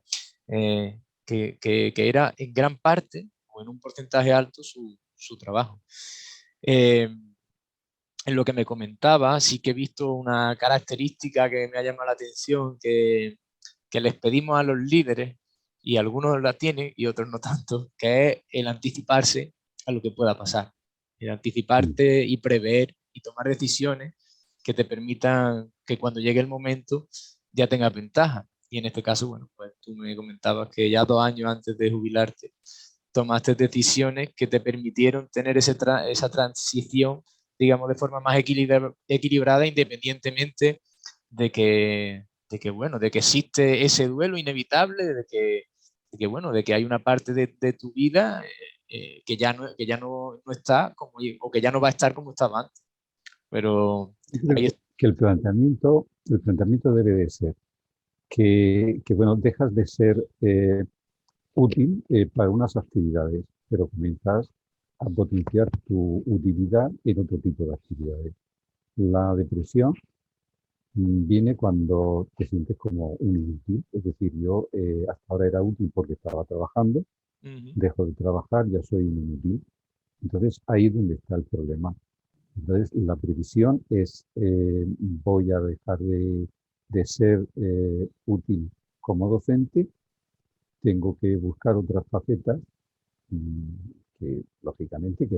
C: que era en gran parte o en un porcentaje alto su trabajo. Eh, en lo que me comentaba, sí que he visto una característica que me ha llamado la atención, que les pedimos a los líderes, y algunos la tienen y otros no tanto, que es el anticiparse a lo que pueda pasar, el
B: Mm.
C: anticiparte y prever y tomar decisiones que te permitan que cuando llegue el momento ya tengas ventaja. Y en este caso, bueno, pues tú me comentabas que ya 2 años antes de jubilarte tomaste decisiones que te permitieron tener esa transición digamos, de forma más equilibrada, independientemente bueno, de que existe ese duelo inevitable, bueno, de que hay una parte de tu vida que ya no está como, o que ya no va a estar como estaba antes. Pero
B: Yo creo
C: ahí es.
B: que el planteamiento debe de ser que bueno, dejas de ser útil para unas actividades, pero comienzas a potenciar tu utilidad en otro tipo de actividades. La depresión viene cuando te sientes como un inútil, es decir, yo hasta ahora era útil porque estaba trabajando,
C: Ujú,
B: dejo de trabajar, ya soy un inútil. Entonces ahí es donde está el problema. Entonces la previsión es, voy a dejar de ser útil como docente, tengo que buscar otras facetas mm, que lógicamente que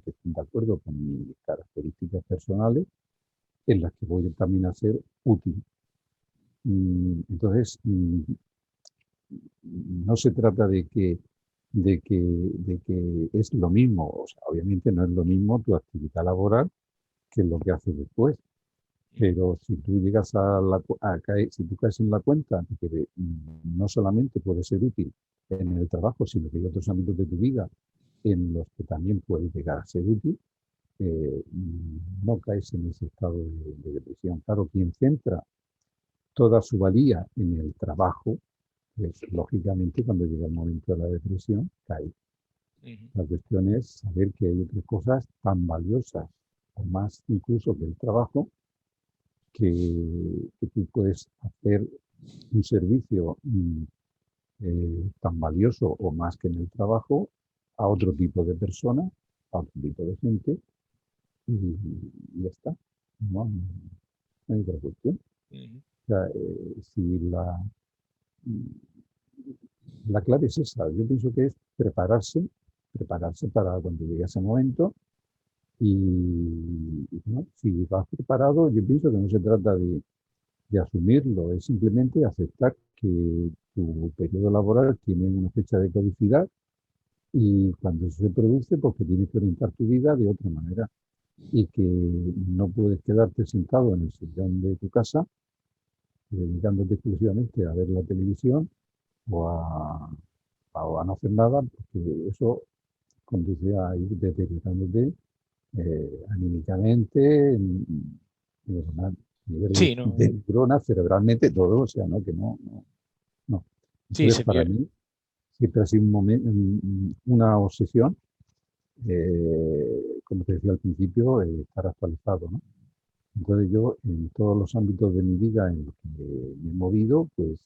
B: estén de acuerdo con mis características personales, en las que voy también a ser útil. Entonces, no se trata de que es lo mismo, o sea, obviamente no es lo mismo tu actividad laboral que lo que haces después,
C: ujú,
B: pero si tú llegas si tú caes en la cuenta de que no solamente puedes ser útil en el trabajo, sino que hay otros ámbitos de tu vida en los que también puedes llegar a ser útil, no caes en ese estado de depresión. Claro, quien centra toda su valía en el trabajo, pues lógicamente cuando llega el momento de la depresión, cae.
C: ujú.
B: La cuestión es saber que hay otras cosas tan valiosas, o más incluso que el trabajo, que tú puedes hacer un servicio tan valioso o más que en el trabajo a otro tipo de personas, a otro tipo de gente, y ya está. No, no hay otra cuestión.
C: Ujú.
B: O sea, si la clave es esa, yo pienso que es prepararse para cuando llegue ese momento y ¿no? Si vas preparado, yo pienso que no se trata de asumirlo, es simplemente aceptar que tu periodo laboral tiene una fecha de caducidad y cuando eso se produce, pues que tienes que orientar tu vida de otra manera y que no puedes quedarte sentado en el sillón de tu casa dedicándote exclusivamente a ver la televisión o a no hacer nada, porque eso conduce a ir deteriorándote anímicamente, a nivel
C: Sí, no,
B: de neuronas, cerebralmente, todo, o sea, ¿no? Que no.
C: sí,
B: Entonces,
C: se
B: para
C: pierde.
B: mí, siempre ha sido una obsesión, como te decía al principio, estar actualizado, ¿no? Entonces yo, en todos los ámbitos de mi vida en los que me he movido, pues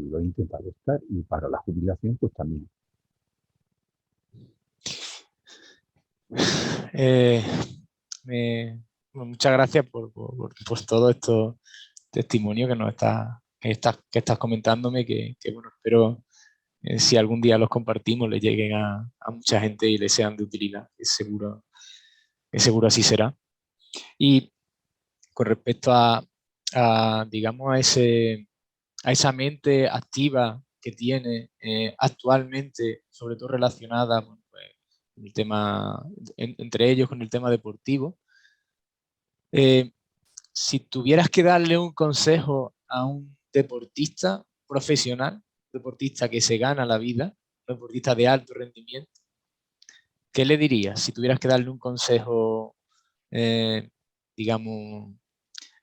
B: lo he intentado estar y para la jubilación, pues también.
C: Eh, bueno, muchas gracias por todo esto testimonio que estás comentándome, bueno, espero si algún día los compartimos, le lleguen a mucha gente y les sean de utilidad, que seguro así será. Y con respecto digamos, a esa mente activa que tiene actualmente, sobre todo relacionada bueno, pues, con el tema, entre ellos con el tema deportivo, eh, si tuvieras que darle un consejo a un deportista profesional, deportista que se gana la vida, deportista de alto rendimiento, ¿qué le dirías si tuvieras que darle un consejo, eh, digamos,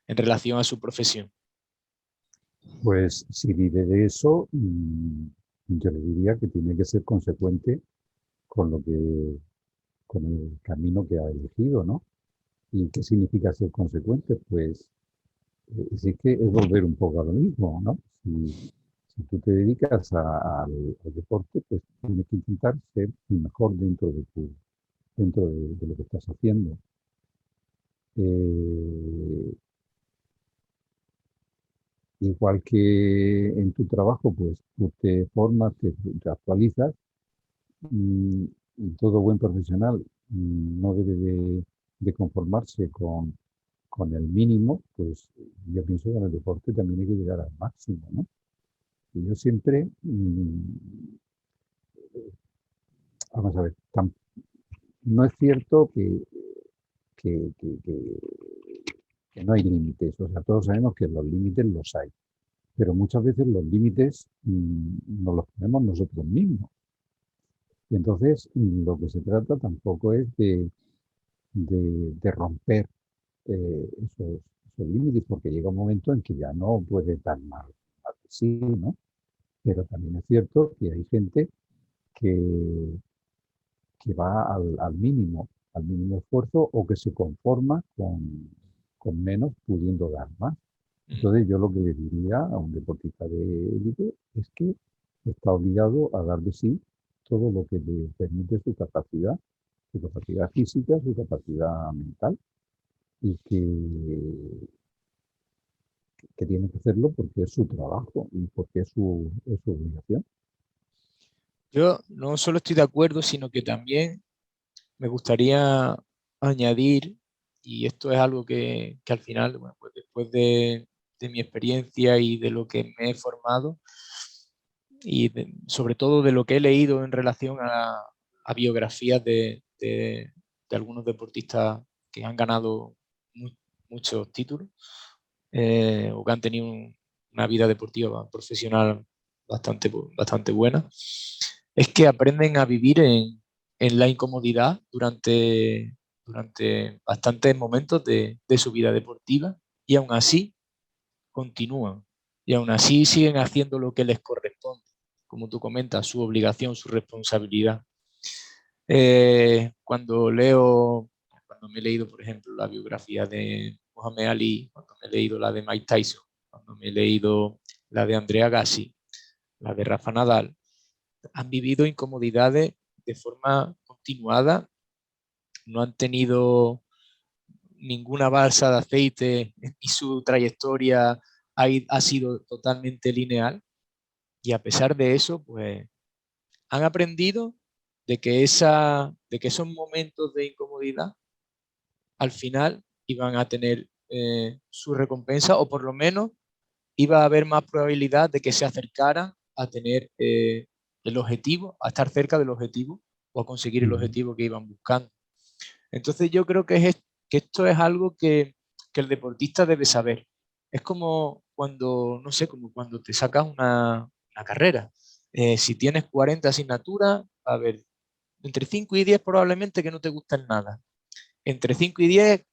C: en relación a su profesión?
B: Pues si vive de eso, yo le diría que tiene que ser consecuente con con el camino que ha elegido, ¿no? ¿Y qué significa ser consecuente? Pues sí que es volver un poco a lo mismo, ¿no? Si tú te dedicas al deporte, pues tienes que intentar ser el mejor dentro de lo que estás haciendo. Eh, Igual que en tu trabajo, pues tú te formas, te actualizas. mm, Todo buen profesional no debe de conformarse con el mínimo, pues yo pienso que en el deporte también hay que llegar al máximo, ¿no? Y yo siempre, vamos a ver, no es cierto que no hay límites. O sea, todos sabemos que los límites los hay, pero muchas veces los límites nos los ponemos nosotros mismos. Y entonces lo que se trata tampoco es de romper esos límites, porque llega un momento en que ya no puede dar más de sí, ¿no? Pero también es cierto que hay gente que, que va al mínimo esfuerzo o que se conforma con menos pudiendo dar más. Entonces yo lo que le diría a un deportista de élite es que está obligado a dar de sí todo lo que le permite su capacidad física, su capacidad mental, y que tiene que hacerlo porque es su trabajo y porque es su obligación.
C: Yo no solo estoy de acuerdo, sino que también me gustaría añadir, y esto es algo que al final, bueno, pues después de mi experiencia y de lo que me he formado, y sobre todo de lo que he leído en relación a biografías de algunos deportistas que han ganado muchos títulos, o que han tenido una vida deportiva profesional bastante buena, es que aprenden a vivir en la incomodidad durante bastantes momentos de su vida deportiva, y aún así continúan, y aún así siguen haciendo lo que les corresponde, como tú comentas, su obligación, su responsabilidad. Cuando me he leído, por ejemplo, la biografía de Muhammad Ali, cuando me he leído la de Mike Tyson, cuando me he leído la de Andrea Agassi, la de Rafa Nadal, han vivido incomodidades de forma continuada, no han tenido ninguna balsa de aceite y su trayectoria ha sido totalmente lineal, y a pesar de eso, pues han aprendido de que esos momentos de incomodidad al final iban a tener su recompensa, o por lo menos iba a haber más probabilidad de que se acercaran a tener el objetivo, a estar cerca del objetivo o a conseguir el objetivo que iban buscando. Entonces yo creo que esto es algo que el deportista debe saber. Es como cuando, no sé, como cuando te sacas una carrera. Si tienes 40 asignaturas, a ver, entre 5 y 10 probablemente que no te gusten nada. Entre 5 y 10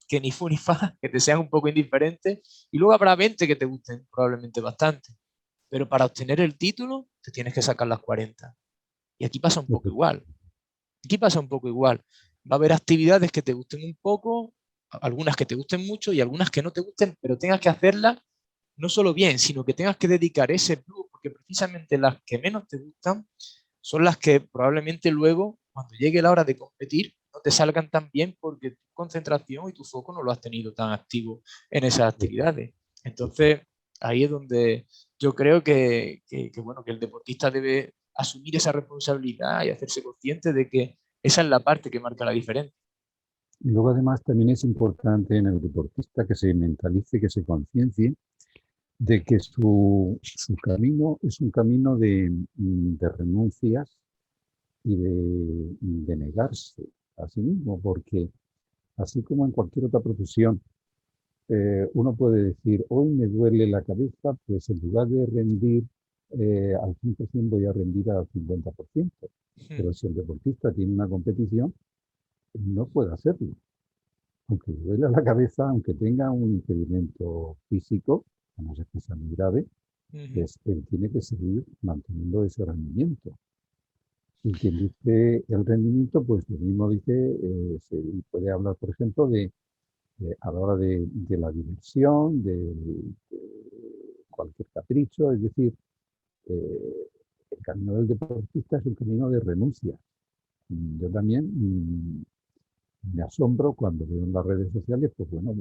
C: que ni fu ni fa, que te sean un poco indiferentes, y luego habrá 20 que te gusten probablemente bastante. Pero para obtener el título te tienes que sacar las 40. Y aquí pasa un poco igual. Aquí pasa un poco igual. Va a haber actividades que te gusten un poco, algunas que te gusten mucho y algunas que no te gusten, pero tengas que hacerlas no solo bien, sino que tengas que dedicar ese plus, porque precisamente las que menos te gustan son las que probablemente luego, cuando llegue la hora de competir, no te salgan tan bien porque tu concentración y tu foco no lo has tenido tan activo en esas actividades. Entonces, ahí es donde yo creo bueno, que el deportista debe asumir esa responsabilidad y hacerse consciente de que esa es la parte que marca la diferencia.
B: Y luego además también es importante en el deportista que se mentalice, que se conciencie de que su camino es un camino de renuncias y de negarse a sí mismo, porque así como en cualquier otra profesión, uno puede decir, hoy me duele la cabeza, pues en lugar de rendir al 100% voy a rendir al 50%. Pero si el deportista tiene una competición, no puede hacerlo. Aunque le duele la cabeza, aunque tenga un impedimento físico, a no ser que sea muy grave, pues él tiene que seguir manteniendo ese rendimiento. Y quien dice el rendimiento, pues lo mismo dice, se puede hablar, por ejemplo, a la hora de la diversión, de cualquier capricho, es decir, el camino del deportista es un camino de renuncia. Yo también me asombro cuando veo en las redes sociales, pues bueno,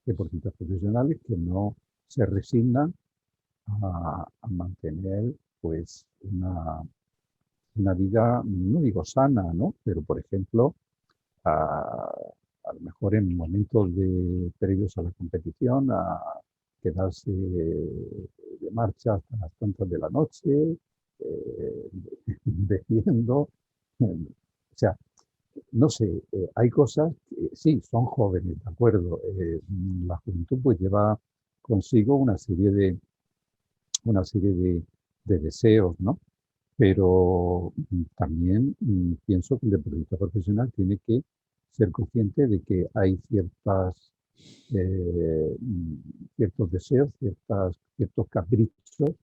B: deportistas profesionales que no se resignan a mantener pues una vida, no digo sana, ¿no? Pero por ejemplo, a lo mejor en momentos previos a la competición, a quedarse de marcha hasta las tantas de la noche, bebiendo. O sea, no sé, hay cosas que sí, son jóvenes, de acuerdo. La juventud pues lleva consigo una serie de deseos, ¿no? Pero también pienso que el deportista profesional tiene que ser consciente de que hay eh, mm, ciertos deseos, ciertos caprichos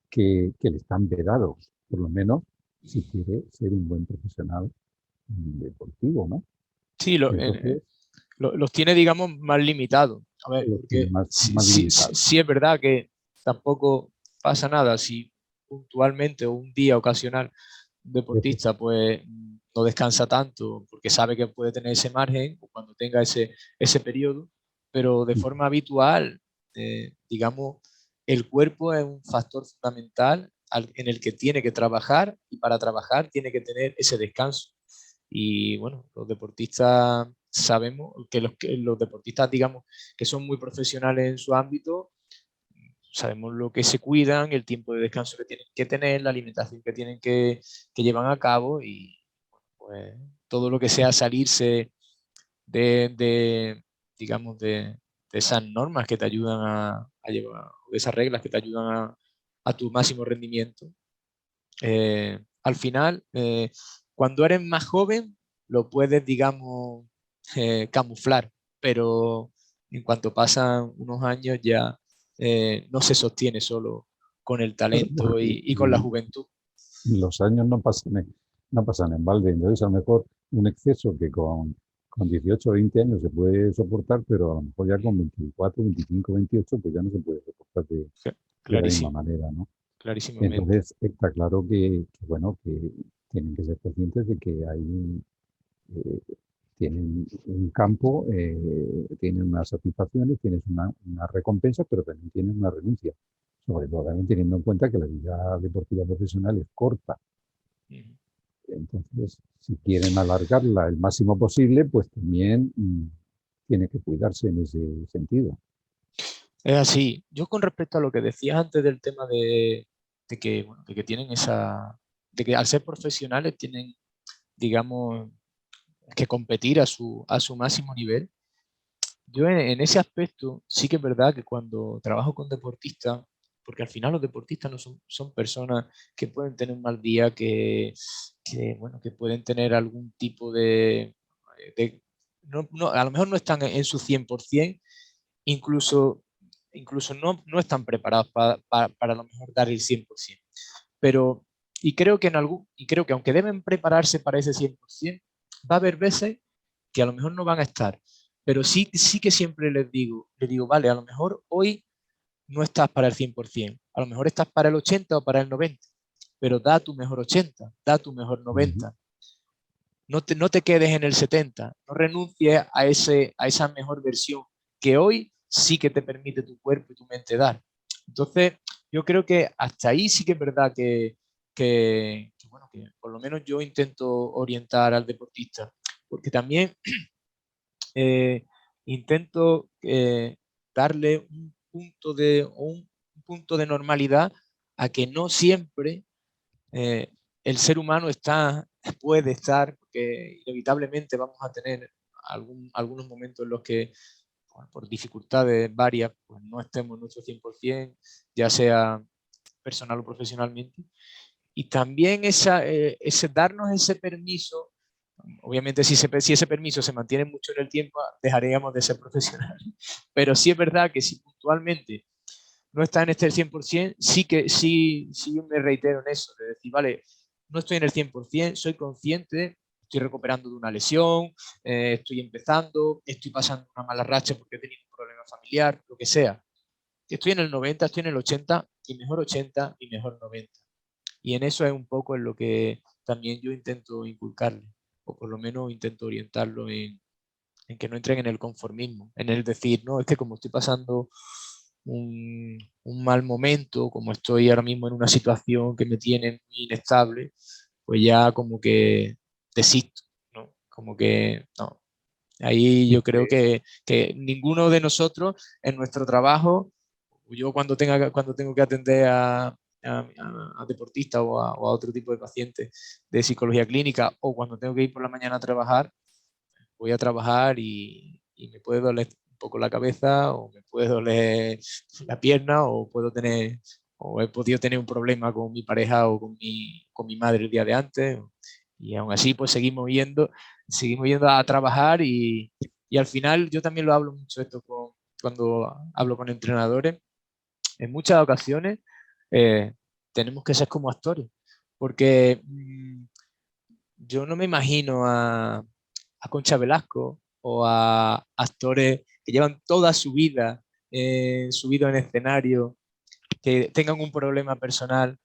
B: que le están vedados, por lo menos si quiere ser un buen profesional deportivo, ¿no?
C: Sí,
B: Entonces,
C: los tiene, digamos, más limitados. A ver,
B: los tiene
C: porque
B: más limitados.
C: sí es verdad que tampoco pasa nada si puntualmente o un día ocasional un deportista pues no descansa tanto porque sabe que puede tener ese margen o cuando tenga ese periodo, pero de forma habitual, digamos, el cuerpo es un factor fundamental en el que tiene que trabajar y para trabajar tiene que tener ese descanso. Y bueno, los deportistas sabemos que los deportistas, digamos, que son muy profesionales en su ámbito, sabemos lo que se cuidan, el tiempo de descanso que tienen que tener, la alimentación que tienen que llevan a cabo y pues todo lo que sea salirse de digamos, de esas normas que te ayudan a llevar, de esas reglas que te ayudan a tu máximo rendimiento. Al final, cuando eres más joven, lo puedes, digamos, camuflar, pero en cuanto pasan unos años ya no se sostiene solo con el talento y con la juventud.
B: Los años no pasan en balde, entonces a lo mejor un exceso que con 18 o 20 años se puede soportar, pero a lo mejor ya con 24, 25, 28, pues ya no se puede soportar de la misma
C: Clarísimo,
B: manera, ¿no?
C: clarísimamente.
B: Entonces está claro bueno, que tienen que ser conscientes de que eh, tienen un campo, tienen unas satisfacciones, tienes una recompensa, pero también tienen una renuncia. Sobre todo también teniendo en cuenta que la vida deportiva profesional es corta.
C: Ujú.
B: Entonces, si quieren alargarla el máximo posible, pues también tiene que cuidarse en ese sentido.
C: Es así. Yo con respecto a lo que decías antes del tema de que, bueno, de que tienen de que al ser profesionales tienen, digamos, que competir a su máximo nivel. Yo en ese aspecto sí que es verdad que cuando trabajo con deportistas, porque al final los deportistas no son personas que pueden tener un mal día, bueno, que pueden tener algún tipo de- a lo mejor no están en su 100%, incluso, incluso no están preparados para a lo mejor dar el 100%. Pero, y creo que aunque deben prepararse para ese 100%, va a haber veces que a lo mejor no van a estar. Pero sí que siempre les digo, vale, a lo mejor hoy no estás para el 100%, a lo mejor estás para el 80 o para el 90, pero da tu mejor 80, da tu mejor
B: Ujú.
C: 90. No te quedes en el 70, no renuncies a esa mejor versión que hoy sí que te permite tu cuerpo y tu mente dar. Entonces, yo creo que hasta ahí sí que es verdad bueno, que por lo menos yo intento orientar al deportista, porque también intento darle un punto de normalidad a que no siempre eh, el ser humano puede estar, porque inevitablemente vamos a tener algunos momentos en los que, bueno, por dificultades varias, pues no estemos en nuestro 100%, ya sea personal o profesionalmente. Y también ese darnos ese permiso, obviamente si ese permiso se mantiene mucho en el tiempo, dejaríamos de ser profesionales. Pero sí es verdad que si puntualmente no está en este 100%, sí yo me reitero en eso, de decir, vale, no estoy en el 100%, soy consciente, estoy recuperando de una lesión, estoy empezando, estoy pasando una mala racha porque he tenido un problema familiar, lo que sea. Estoy en el 90, estoy en el 80, y mejor 90. Y en eso es un poco en lo que también yo intento inculcarle, o por lo menos intento orientarlo en que no entren en el conformismo, en el decir, no, es que como estoy pasando un mal momento, como estoy ahora mismo en una situación que me tiene muy inestable, pues ya como que desisto, ¿no? Como que no. Ahí yo creo que ninguno de nosotros en nuestro trabajo, yo cuando tengo que atender a deportistas o a otro tipo de pacientes de psicología clínica o cuando tengo que ir por la mañana a trabajar, voy a trabajar y me puede doler un poco la cabeza o me puede doler la pierna o puedo tener o he podido tener un problema con mi pareja o con mi madre el día de antes y aún así pues seguimos yendo a trabajar y al final yo también lo hablo mucho esto cuando hablo con entrenadores. En muchas ocasiones eh, tenemos que ser como actores, porque yo no me imagino a Concha Velasco o a actores que llevan toda su vida subido en escenario, que tengan un problema personal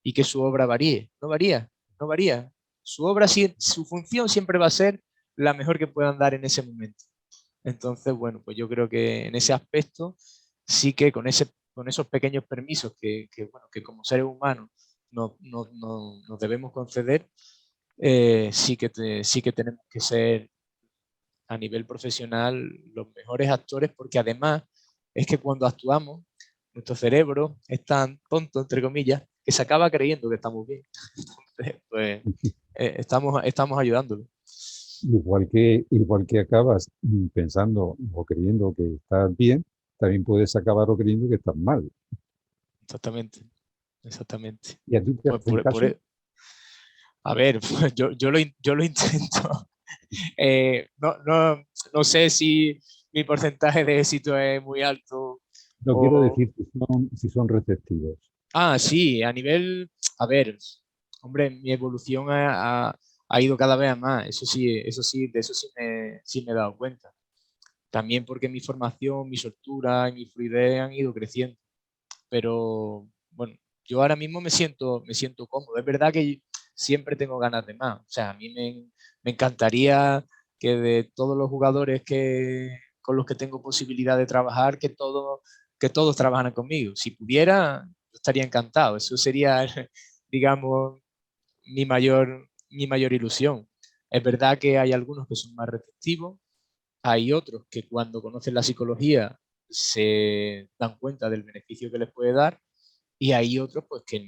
C: y que su obra varíe. No varía, no varía. Su obra, su función siempre va a ser la mejor que puedan dar en ese momento. Entonces, bueno, pues yo creo que en ese aspecto sí que con esos pequeños permisos bueno, que como seres humanos nos debemos conceder, sí que tenemos que ser a nivel profesional los mejores actores porque además es que cuando actuamos, nuestro cerebro es tan tonto, entre comillas, que se acaba creyendo que estamos bien. Entonces, pues estamos ayudándolo.
B: Igual que acabas pensando o creyendo que estás bien, también puedes acabar o creyendo que estás mal.
C: Exactamente, exactamente.
B: ¿Y a ti te
C: Pues
B: hacen caso?
C: a ver, pues yo lo intento. No sé si mi porcentaje de éxito es muy alto
B: No quiero
C: o...
B: decir si son receptivos.
C: Ah, sí, a nivel... A ver, hombre, mi evolución ha ido cada vez a más. De eso sí me he dado cuenta. También porque mi formación, mi soltura y mi fluidez han ido creciendo. Pero bueno, yo ahora mismo me siento cómodo. Es verdad que siempre tengo ganas de más. O sea, me encantaría que de todos los jugadores con los que tengo posibilidad de trabajar, que todos trabajaran conmigo. Si pudiera, yo estaría encantado. Eso sería, digamos, mi mayor ilusión. Es verdad que hay algunos que son más receptivos, hay otros que cuando conocen la psicología se dan cuenta del beneficio que les puede dar y hay otros pues que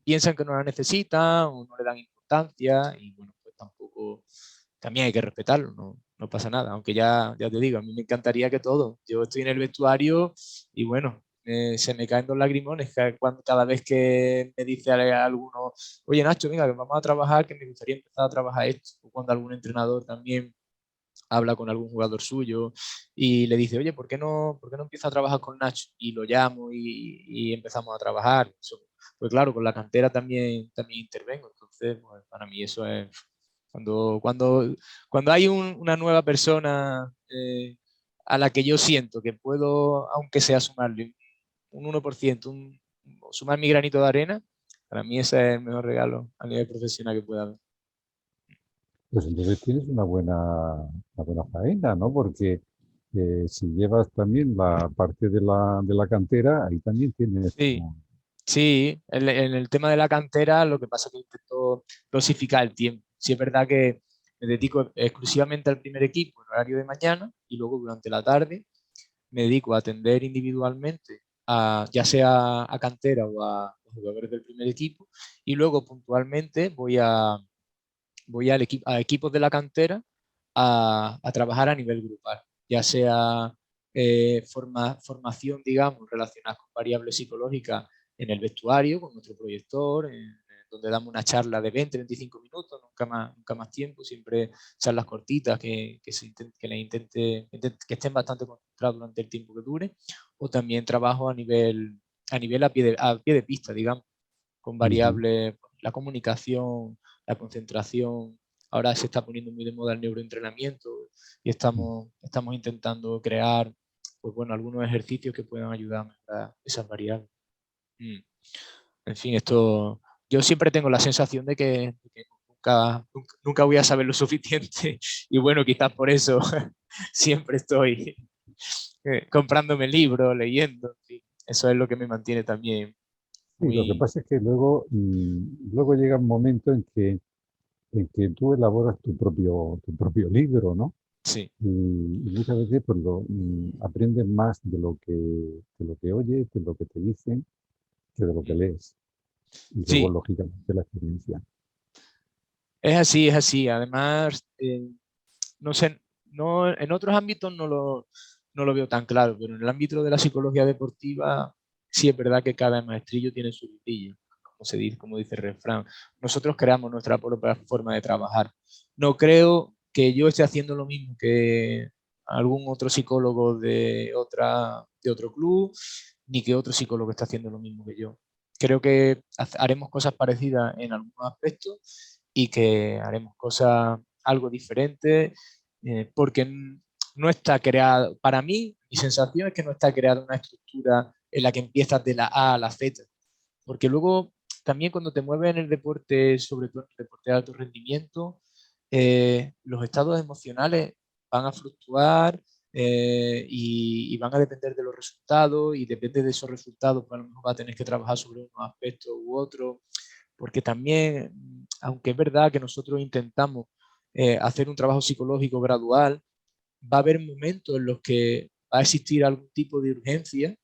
C: piensan que no la necesitan o no le dan importancia y bueno, pues tampoco, también hay que respetarlo, no pasa nada, aunque ya te digo, a mí me encantaría que todo, yo estoy en el vestuario y bueno, se me caen dos lagrimones cada vez que me dice alguno, oye Nacho, venga, que vamos a trabajar, que me gustaría empezar a trabajar esto, o cuando algún entrenador también habla con algún jugador suyo y le dice, oye, ¿por qué no empieza a trabajar con Nacho? Y lo llamo y empezamos a trabajar. Pues claro, con la cantera también intervengo. Entonces, pues, para mí eso es cuando, cuando, cuando hay una nueva persona a la que yo siento que puedo, aunque sea sumarle un 1%, sumar mi granito de arena, para mí ese es el mejor regalo a nivel profesional que pueda haber.
B: Pues entonces tienes una buena faena, ¿no? Porque si llevas también la parte de la cantera, ahí también tienes
C: Sí, sí, en el tema de la cantera lo que pasa es que intento dosificar el tiempo. Sí es verdad que me dedico exclusivamente al primer equipo en horario de mañana y luego durante la tarde me dedico a atender individualmente ya sea a cantera o a jugadores del primer equipo y luego puntualmente voy a equipos de la cantera a trabajar a nivel grupal, ya sea formación, digamos, relacionada con variables psicológicas en el vestuario, con nuestro proyector, donde damos una charla de 20-25 minutos, nunca más tiempo, siempre charlas cortitas que estén bastante concentradas durante el tiempo que dure, o también trabajo a pie de pista, digamos, con
B: ujú,
C: variables, la comunicación, la concentración. Ahora se está poniendo muy de moda el neuroentrenamiento y estamos intentando crear pues bueno, algunos ejercicios que puedan ayudar a mejorar esas variables. Mm. En fin, yo siempre tengo la sensación de que nunca voy a saber lo suficiente y bueno, quizás por eso siempre estoy comprándome libros, leyendo, en fin. Eso es lo que me mantiene también
B: sí, lo que
C: muy...
B: pasa es que luego, luego llega un momento en que tú elaboras tu propio libro, ¿no?
C: Sí.
B: Y muchas veces pues, aprendes más de lo que oyes, de lo que te dicen, que de lo que
C: Mm.
B: lees. Y luego,
C: Sí,
B: lógicamente, la experiencia.
C: es así, es así. Además, no sé, no, en otros ámbitos no lo veo tan claro, pero en el ámbito de la psicología deportiva sí es verdad que cada maestrillo tiene su rutillo, como dice el refrán. Nosotros creamos nuestra propia forma de trabajar. No creo que yo esté haciendo lo mismo que algún otro psicólogo de otro club, ni que otro psicólogo esté haciendo lo mismo que yo. Creo que haremos cosas parecidas en algunos aspectos y que haremos cosas algo diferentes porque no está creado, para mí, mi sensación es que no está creada una estructura en la que empiezas de la A a la Z, porque luego también cuando te mueves en el deporte, sobre todo en el deporte de alto rendimiento, los estados emocionales van a fluctuar y van a depender de los resultados y depende de esos resultados, pues a lo mejor va a tener que trabajar sobre unos aspectos u otros, porque también, aunque es verdad que nosotros intentamos hacer un trabajo psicológico gradual, va a haber momentos en los que va a existir algún tipo de urgencia,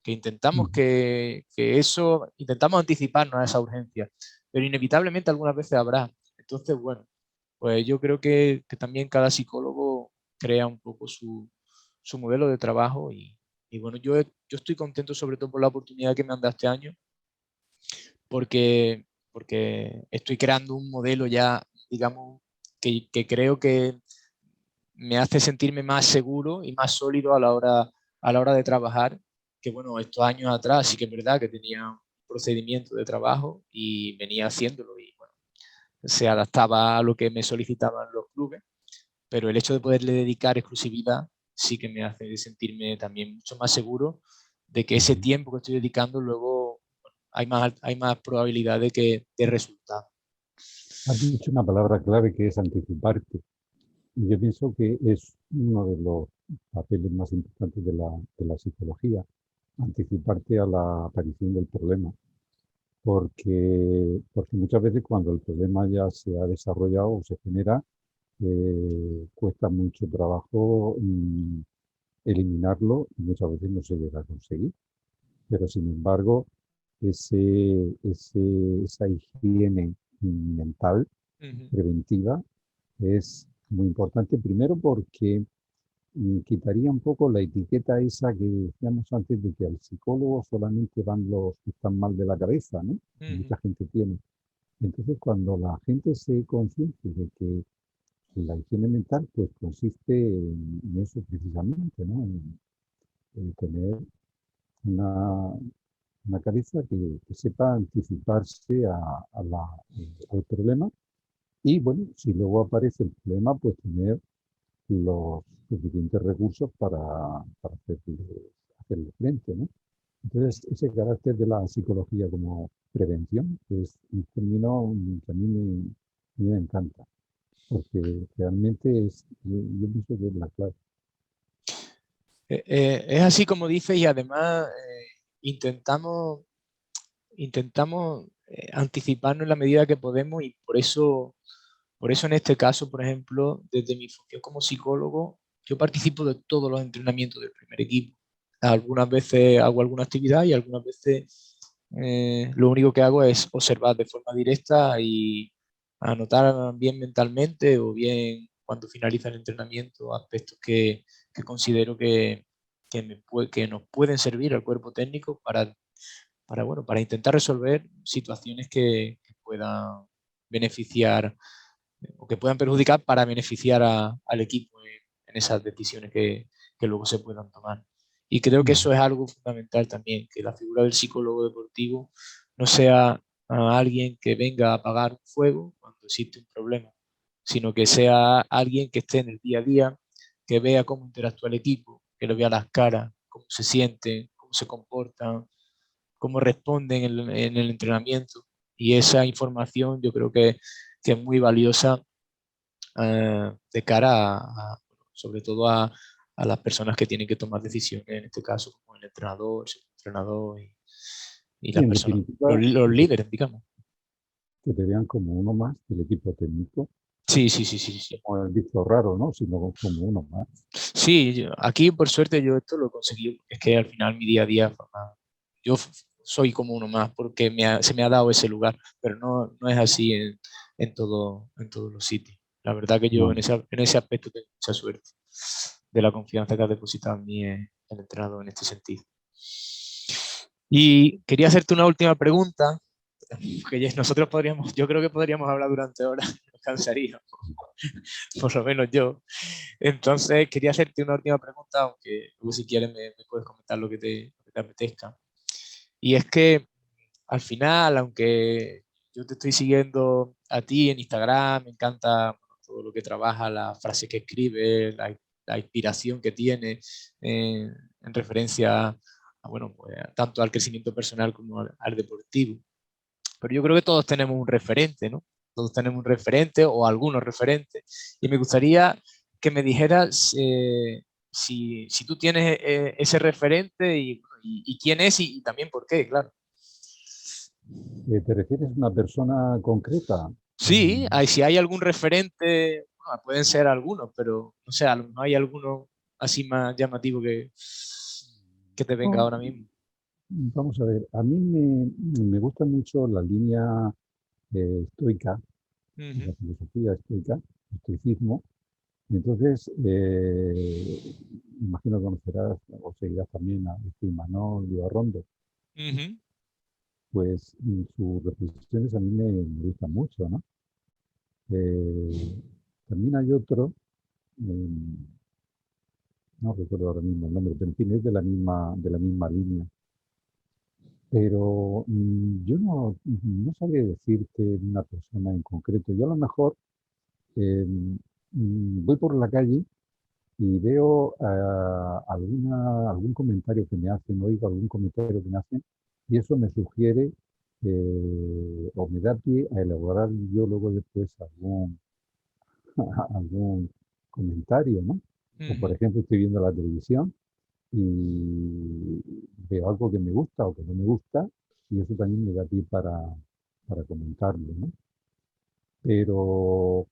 C: que intentamos
B: Ujú.
C: intentamos anticiparnos a esa urgencia, pero inevitablemente algunas veces habrá. Entonces, bueno, pues yo creo que también cada psicólogo crea un poco su modelo de trabajo y bueno, yo estoy contento sobre todo por la oportunidad que me han dado este año, porque, porque estoy creando un modelo ya, digamos, que creo que me hace sentirme más seguro y más sólido a la hora de trabajar, que bueno, estos años atrás sí que es verdad que tenía un procedimiento de trabajo y venía haciéndolo y bueno, se adaptaba a lo que me solicitaban los clubes, pero el hecho de poderle dedicar exclusividad sí que me hace sentirme también mucho más seguro de que ese
B: Ujú.
C: tiempo que estoy dedicando luego hay más probabilidad de resultado.
B: Has dicho una palabra clave que es anticiparte. Y yo pienso que es uno de los papeles más importantes de la psicología, anticiparte a la aparición del problema. Porque muchas veces cuando el problema ya se ha desarrollado o se genera, cuesta mucho trabajo eliminarlo y muchas veces no se llega a conseguir. Pero sin embargo, esa higiene mental
C: Ujú,
B: preventiva es muy importante, primero porque quitaría un poco la etiqueta esa que decíamos antes de que al psicólogo solamente van los que están mal de la cabeza, ¿no? Que
C: ujú,
B: mucha gente tiene. Entonces, cuando la gente se consciente de que la higiene mental, pues consiste en eso precisamente, ¿no? En tener una, una cabeza que sepa anticiparse al problema y, bueno, si luego aparece el problema, pues tener los suficientes recursos para hacerle frente, ¿no? Entonces, ese carácter de la psicología como prevención es un término que a mí me encanta, porque realmente yo pienso que es la clave.
C: Es así como dice y además intentamos, intentamos anticiparnos en la medida que podemos y por eso en este caso, por ejemplo, desde mi función como psicólogo, yo participo de todos los entrenamientos del primer equipo. Algunas veces hago alguna actividad y algunas veces lo único que hago es observar de forma directa y anotar bien mentalmente o bien cuando finaliza el entrenamiento aspectos que considero que nos pueden servir al cuerpo técnico bueno, para intentar resolver situaciones que puedan beneficiar o que puedan perjudicar para beneficiar al equipo en esas decisiones que luego se puedan tomar. Y creo que
B: Mm.
C: eso es algo fundamental también, que la figura del psicólogo deportivo no sea alguien que venga a apagar un fuego cuando existe un problema, sino que sea alguien que esté en el día a día, que vea cómo interactúa el equipo, que lo vea las caras, cómo se sienten, cómo se comportan, cómo responden en el entrenamiento. Y esa información yo creo que es muy valiosa de cara sobre todo a las personas que tienen que tomar decisiones, en este caso como el entrenador, el entrenador y
B: Y
C: las
B: en
C: personas,
B: definitiva,
C: los líderes, digamos.
B: que te vean como uno más del equipo técnico,
C: Sí, sí, sí, sí, sí.
B: como el bicho raro, ¿no? Sino como uno más.
C: Sí, aquí por suerte yo esto lo he conseguido, es que al final mi día a día, yo soy como uno más porque se me ha dado ese lugar, pero no es así en todos los sitios. La verdad que yo
B: No,
C: en ese aspecto tengo mucha suerte de la confianza que has depositado en mí el entrenador en este sentido. Y quería hacerte una última pregunta, que nosotros podríamos, yo creo que podríamos hablar durante horas, nos cansaría, por lo menos yo. Entonces quería hacerte una última pregunta, aunque luego si quieres me puedes comentar lo que te apetezca. Y es que al final, aunque yo te estoy siguiendo a ti en Instagram, me encanta bueno, todo lo que trabaja, las frases que escribe, la inspiración que tiene en referencia a, bueno, pues, tanto al crecimiento personal como al deportivo. Pero yo creo que todos tenemos un referente, ¿no? Todos tenemos un referente o algunos referentes. Y me gustaría que me dijeras si tú tienes ese referente y quién es y también por qué, claro.
B: ¿te refieres a una persona concreta?
C: Sí, si hay algún referente, bueno, pueden ser algunos, pero no sé, a lo mejor hay alguno así más llamativo que te venga
B: No,
C: ahora mismo.
B: vamos a ver, a mí me gusta mucho la línea estoica,
C: Ujú,
B: la filosofía estoica, estoicismo. Y entonces, imagino que conocerás o seguirás también a Manuel Libarrondo.
C: ujú,
B: Pues sus reflexiones a mí me gustan mucho, ¿no? Eh, también hay otro, eh, no recuerdo ahora mismo el nombre, pero en fin, es de la misma línea. Pero yo no sabría decirte una persona en concreto. Yo a lo mejor eh, voy por la calle y veo algún comentario que me hacen, oigo algún comentario que me hacen, y eso me sugiere o me da pie a elaborar yo luego después algún comentario, ¿no? O por
C: ujú.
B: ejemplo, estoy viendo la televisión y veo algo que me gusta o que no me gusta, y eso también me da pie para comentarlo, ¿no? Pero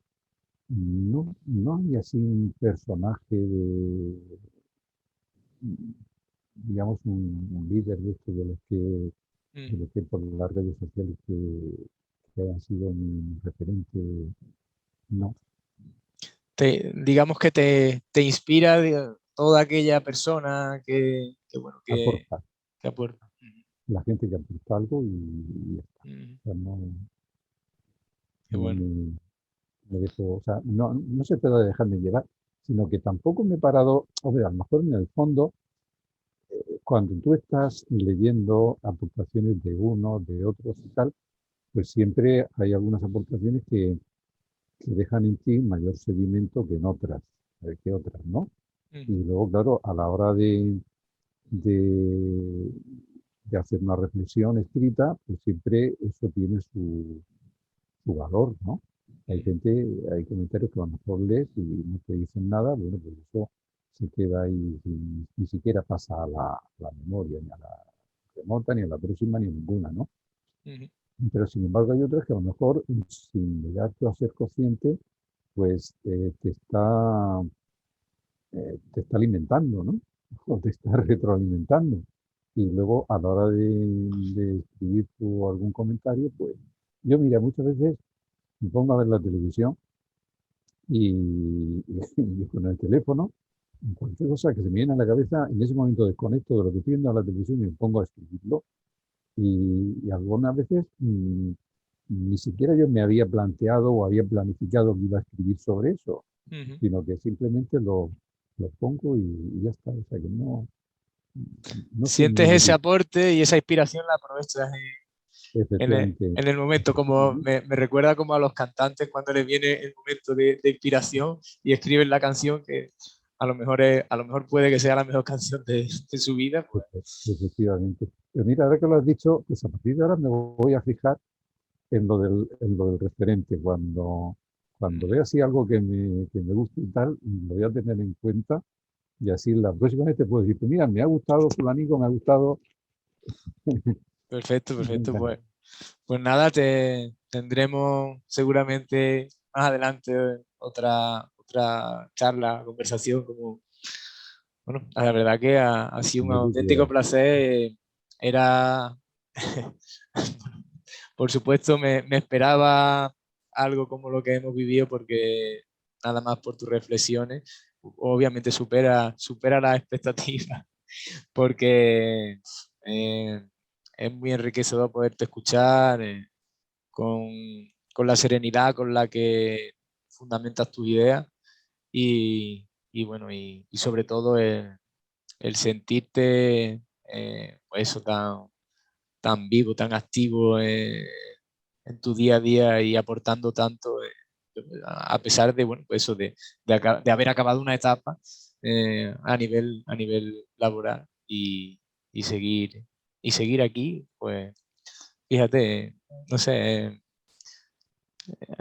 B: no hay así un personaje digamos, un líder de estos de
C: Mm.
B: los que por las redes sociales que hayan sido mi referente, no,
C: Digamos que te inspira toda aquella persona bueno,
B: aporta.
C: que aporta.
B: La gente que aporta algo y ya está.
C: Ujú.
B: O sea,
C: Qué
B: no
C: bueno.
B: me dejo, o sea, no se trata de dejarme llevar, sino que tampoco me he parado, hombre, a lo mejor en el fondo, cuando tú estás leyendo aportaciones de uno, de otros y tal, pues siempre hay algunas aportaciones que dejan en ti mayor sedimento que otras, ¿no? Y
C: Ujú.
B: luego, claro, a la hora de, de hacer una reflexión escrita, pues siempre eso tiene su valor, ¿no? Hay
C: Ujú.
B: gente, hay comentarios que a lo mejor lees y no te dicen nada, bueno, pues eso se queda ahí, ni siquiera pasa a la memoria, ni a la remota, ni a la próxima, ni a ninguna, ¿no?
C: Ujú.
B: Pero sin embargo hay otras que a lo mejor, sin llegar tú a ser consciente, pues te está alimentando, ¿no? O te está retroalimentando. Y luego a la hora de escribir tú algún comentario, pues yo mira, muchas veces me pongo a ver la televisión y con el teléfono, cualquier cosa que se me viene a la cabeza, en ese momento desconecto de lo que estoy viendo a la televisión y me pongo a escribirlo. Y algunas veces ni siquiera yo me había planteado o había planificado que iba a escribir sobre eso,
C: Ujú.
B: sino que simplemente lo pongo y ya está. O sea que no soy
C: Sientes
B: muy
C: ese
B: metido.
C: aporte y esa inspiración la aprovechas
B: Efectivamente,
C: en el momento, como me recuerda como a los cantantes cuando les viene el momento de inspiración y escriben la canción que a lo mejor puede que sea la mejor canción de su vida, pues.
B: efectivamente. Pero mira, ahora que lo has dicho, pues a partir de ahora me voy a fijar en lo del referente. Cuando vea así algo que me guste y tal, lo voy a tener en cuenta y así la próxima vez te puedo decir, pues mira, me ha gustado fulanico, me ha gustado.
C: Perfecto, perfecto.
B: Venga,
C: Pues nada, tendremos seguramente más adelante otra charla, conversación, como, bueno, la verdad que ha sido un
B: como tú
C: auténtico
B: quieras.
C: placer. Era, por supuesto, me esperaba algo como lo que hemos vivido, porque nada más por tus reflexiones, obviamente supera las expectativas, porque es muy enriquecedor poderte escuchar con, con la serenidad con la que fundamentas tus ideas y bueno, y sobre todo el sentirte pues eso tan vivo, tan activo en tu día a día y aportando tanto, a pesar de, bueno, pues eso, de haber acabado una etapa a nivel laboral y seguir, y seguir aquí, pues fíjate, no sé,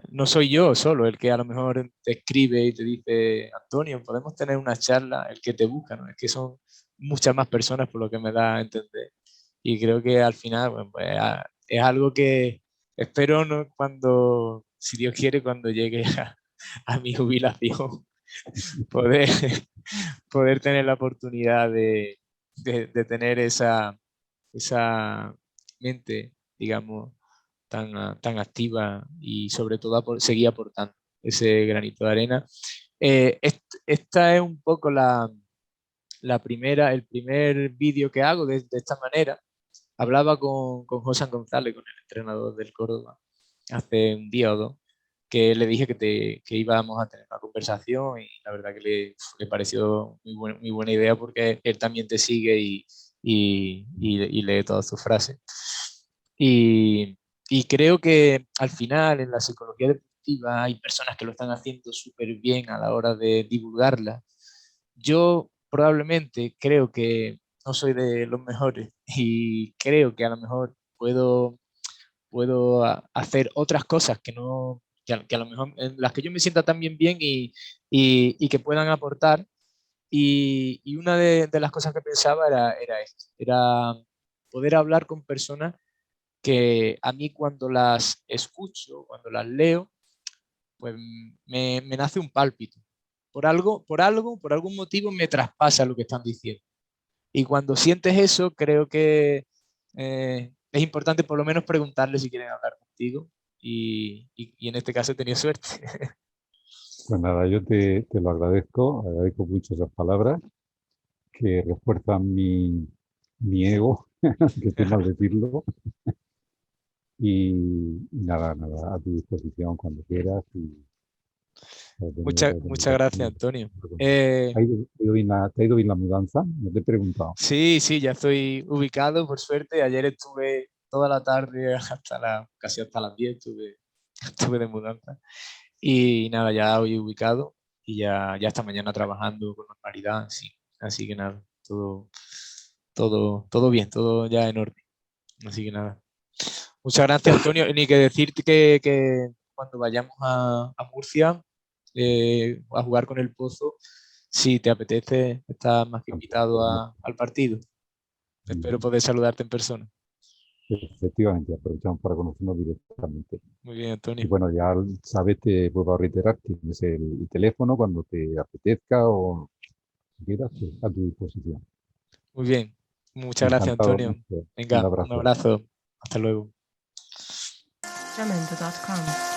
C: no soy yo solo el que a lo mejor te escribe y te dice, Antonio, podemos tener una charla, el que te busca, ¿no? Es que son muchas más personas por lo que me da a entender. Y creo que al final, bueno, pues, es algo que espero, ¿no? Cuando, si Dios quiere, cuando llegue a mi jubilación, poder, poder tener la oportunidad de tener esa mente, digamos, tan activa y sobre todo seguir aportando ese granito de arena. Esta es un poco el primer vídeo que hago de esta manera. Hablaba con José González, con el entrenador del Córdoba, hace un día o dos, que le dije que íbamos a tener una conversación y la verdad que le pareció muy buena idea porque él también te sigue y lee todas sus frases. Y, y creo que al final en la psicología deportiva hay personas que lo están haciendo súper bien a la hora de divulgarla. Yo probablemente creo que no soy de los mejores y creo que a lo mejor puedo hacer otras cosas que no, que a lo mejor en las que yo me sienta también bien y que puedan aportar. Y una de las cosas que pensaba era esto, era poder hablar con personas que a mí cuando las escucho, cuando las leo, pues me nace un pálpito. Por algún motivo me traspasa lo que están diciendo. Y cuando sientes eso, creo que es importante por lo menos preguntarle si quieren hablar contigo. Y en este caso he tenido suerte.
B: Pues nada, yo te lo agradezco mucho esas palabras que refuerzan mi ego, que estoy mal decirlo, y nada, a tu disposición cuando quieras y
C: Muchas gracias, Antonio.
B: ¿Te ha ido bien la mudanza? No te he preguntado.
C: Sí, ya estoy ubicado, por suerte. Ayer estuve toda la tarde casi hasta las 10 estuve de mudanza. Y nada, ya hoy ubicado y ya esta mañana trabajando con normalidad, sí. Así que nada, todo bien, todo ya en orden. Así que nada. Muchas gracias, Antonio. Ni que decirte que cuando vayamos a Murcia a jugar con el Pozo, si te apetece, estás más que invitado al partido. Espero poder saludarte en persona.
B: Efectivamente, aprovechamos para conocernos directamente.
C: Muy bien,
B: Y
C: Antonio.
B: bueno, ya sabes, te vuelvo a reiterar, tienes el teléfono cuando te apetezca o quieras, pues, a tu disposición.
C: Muy bien. Muchas gracias,
B: Encantado,
C: Antonio.
B: Nacho. Un
C: Venga, un
B: abrazo.
C: abrazo. Hasta luego.
A: Jamendo.com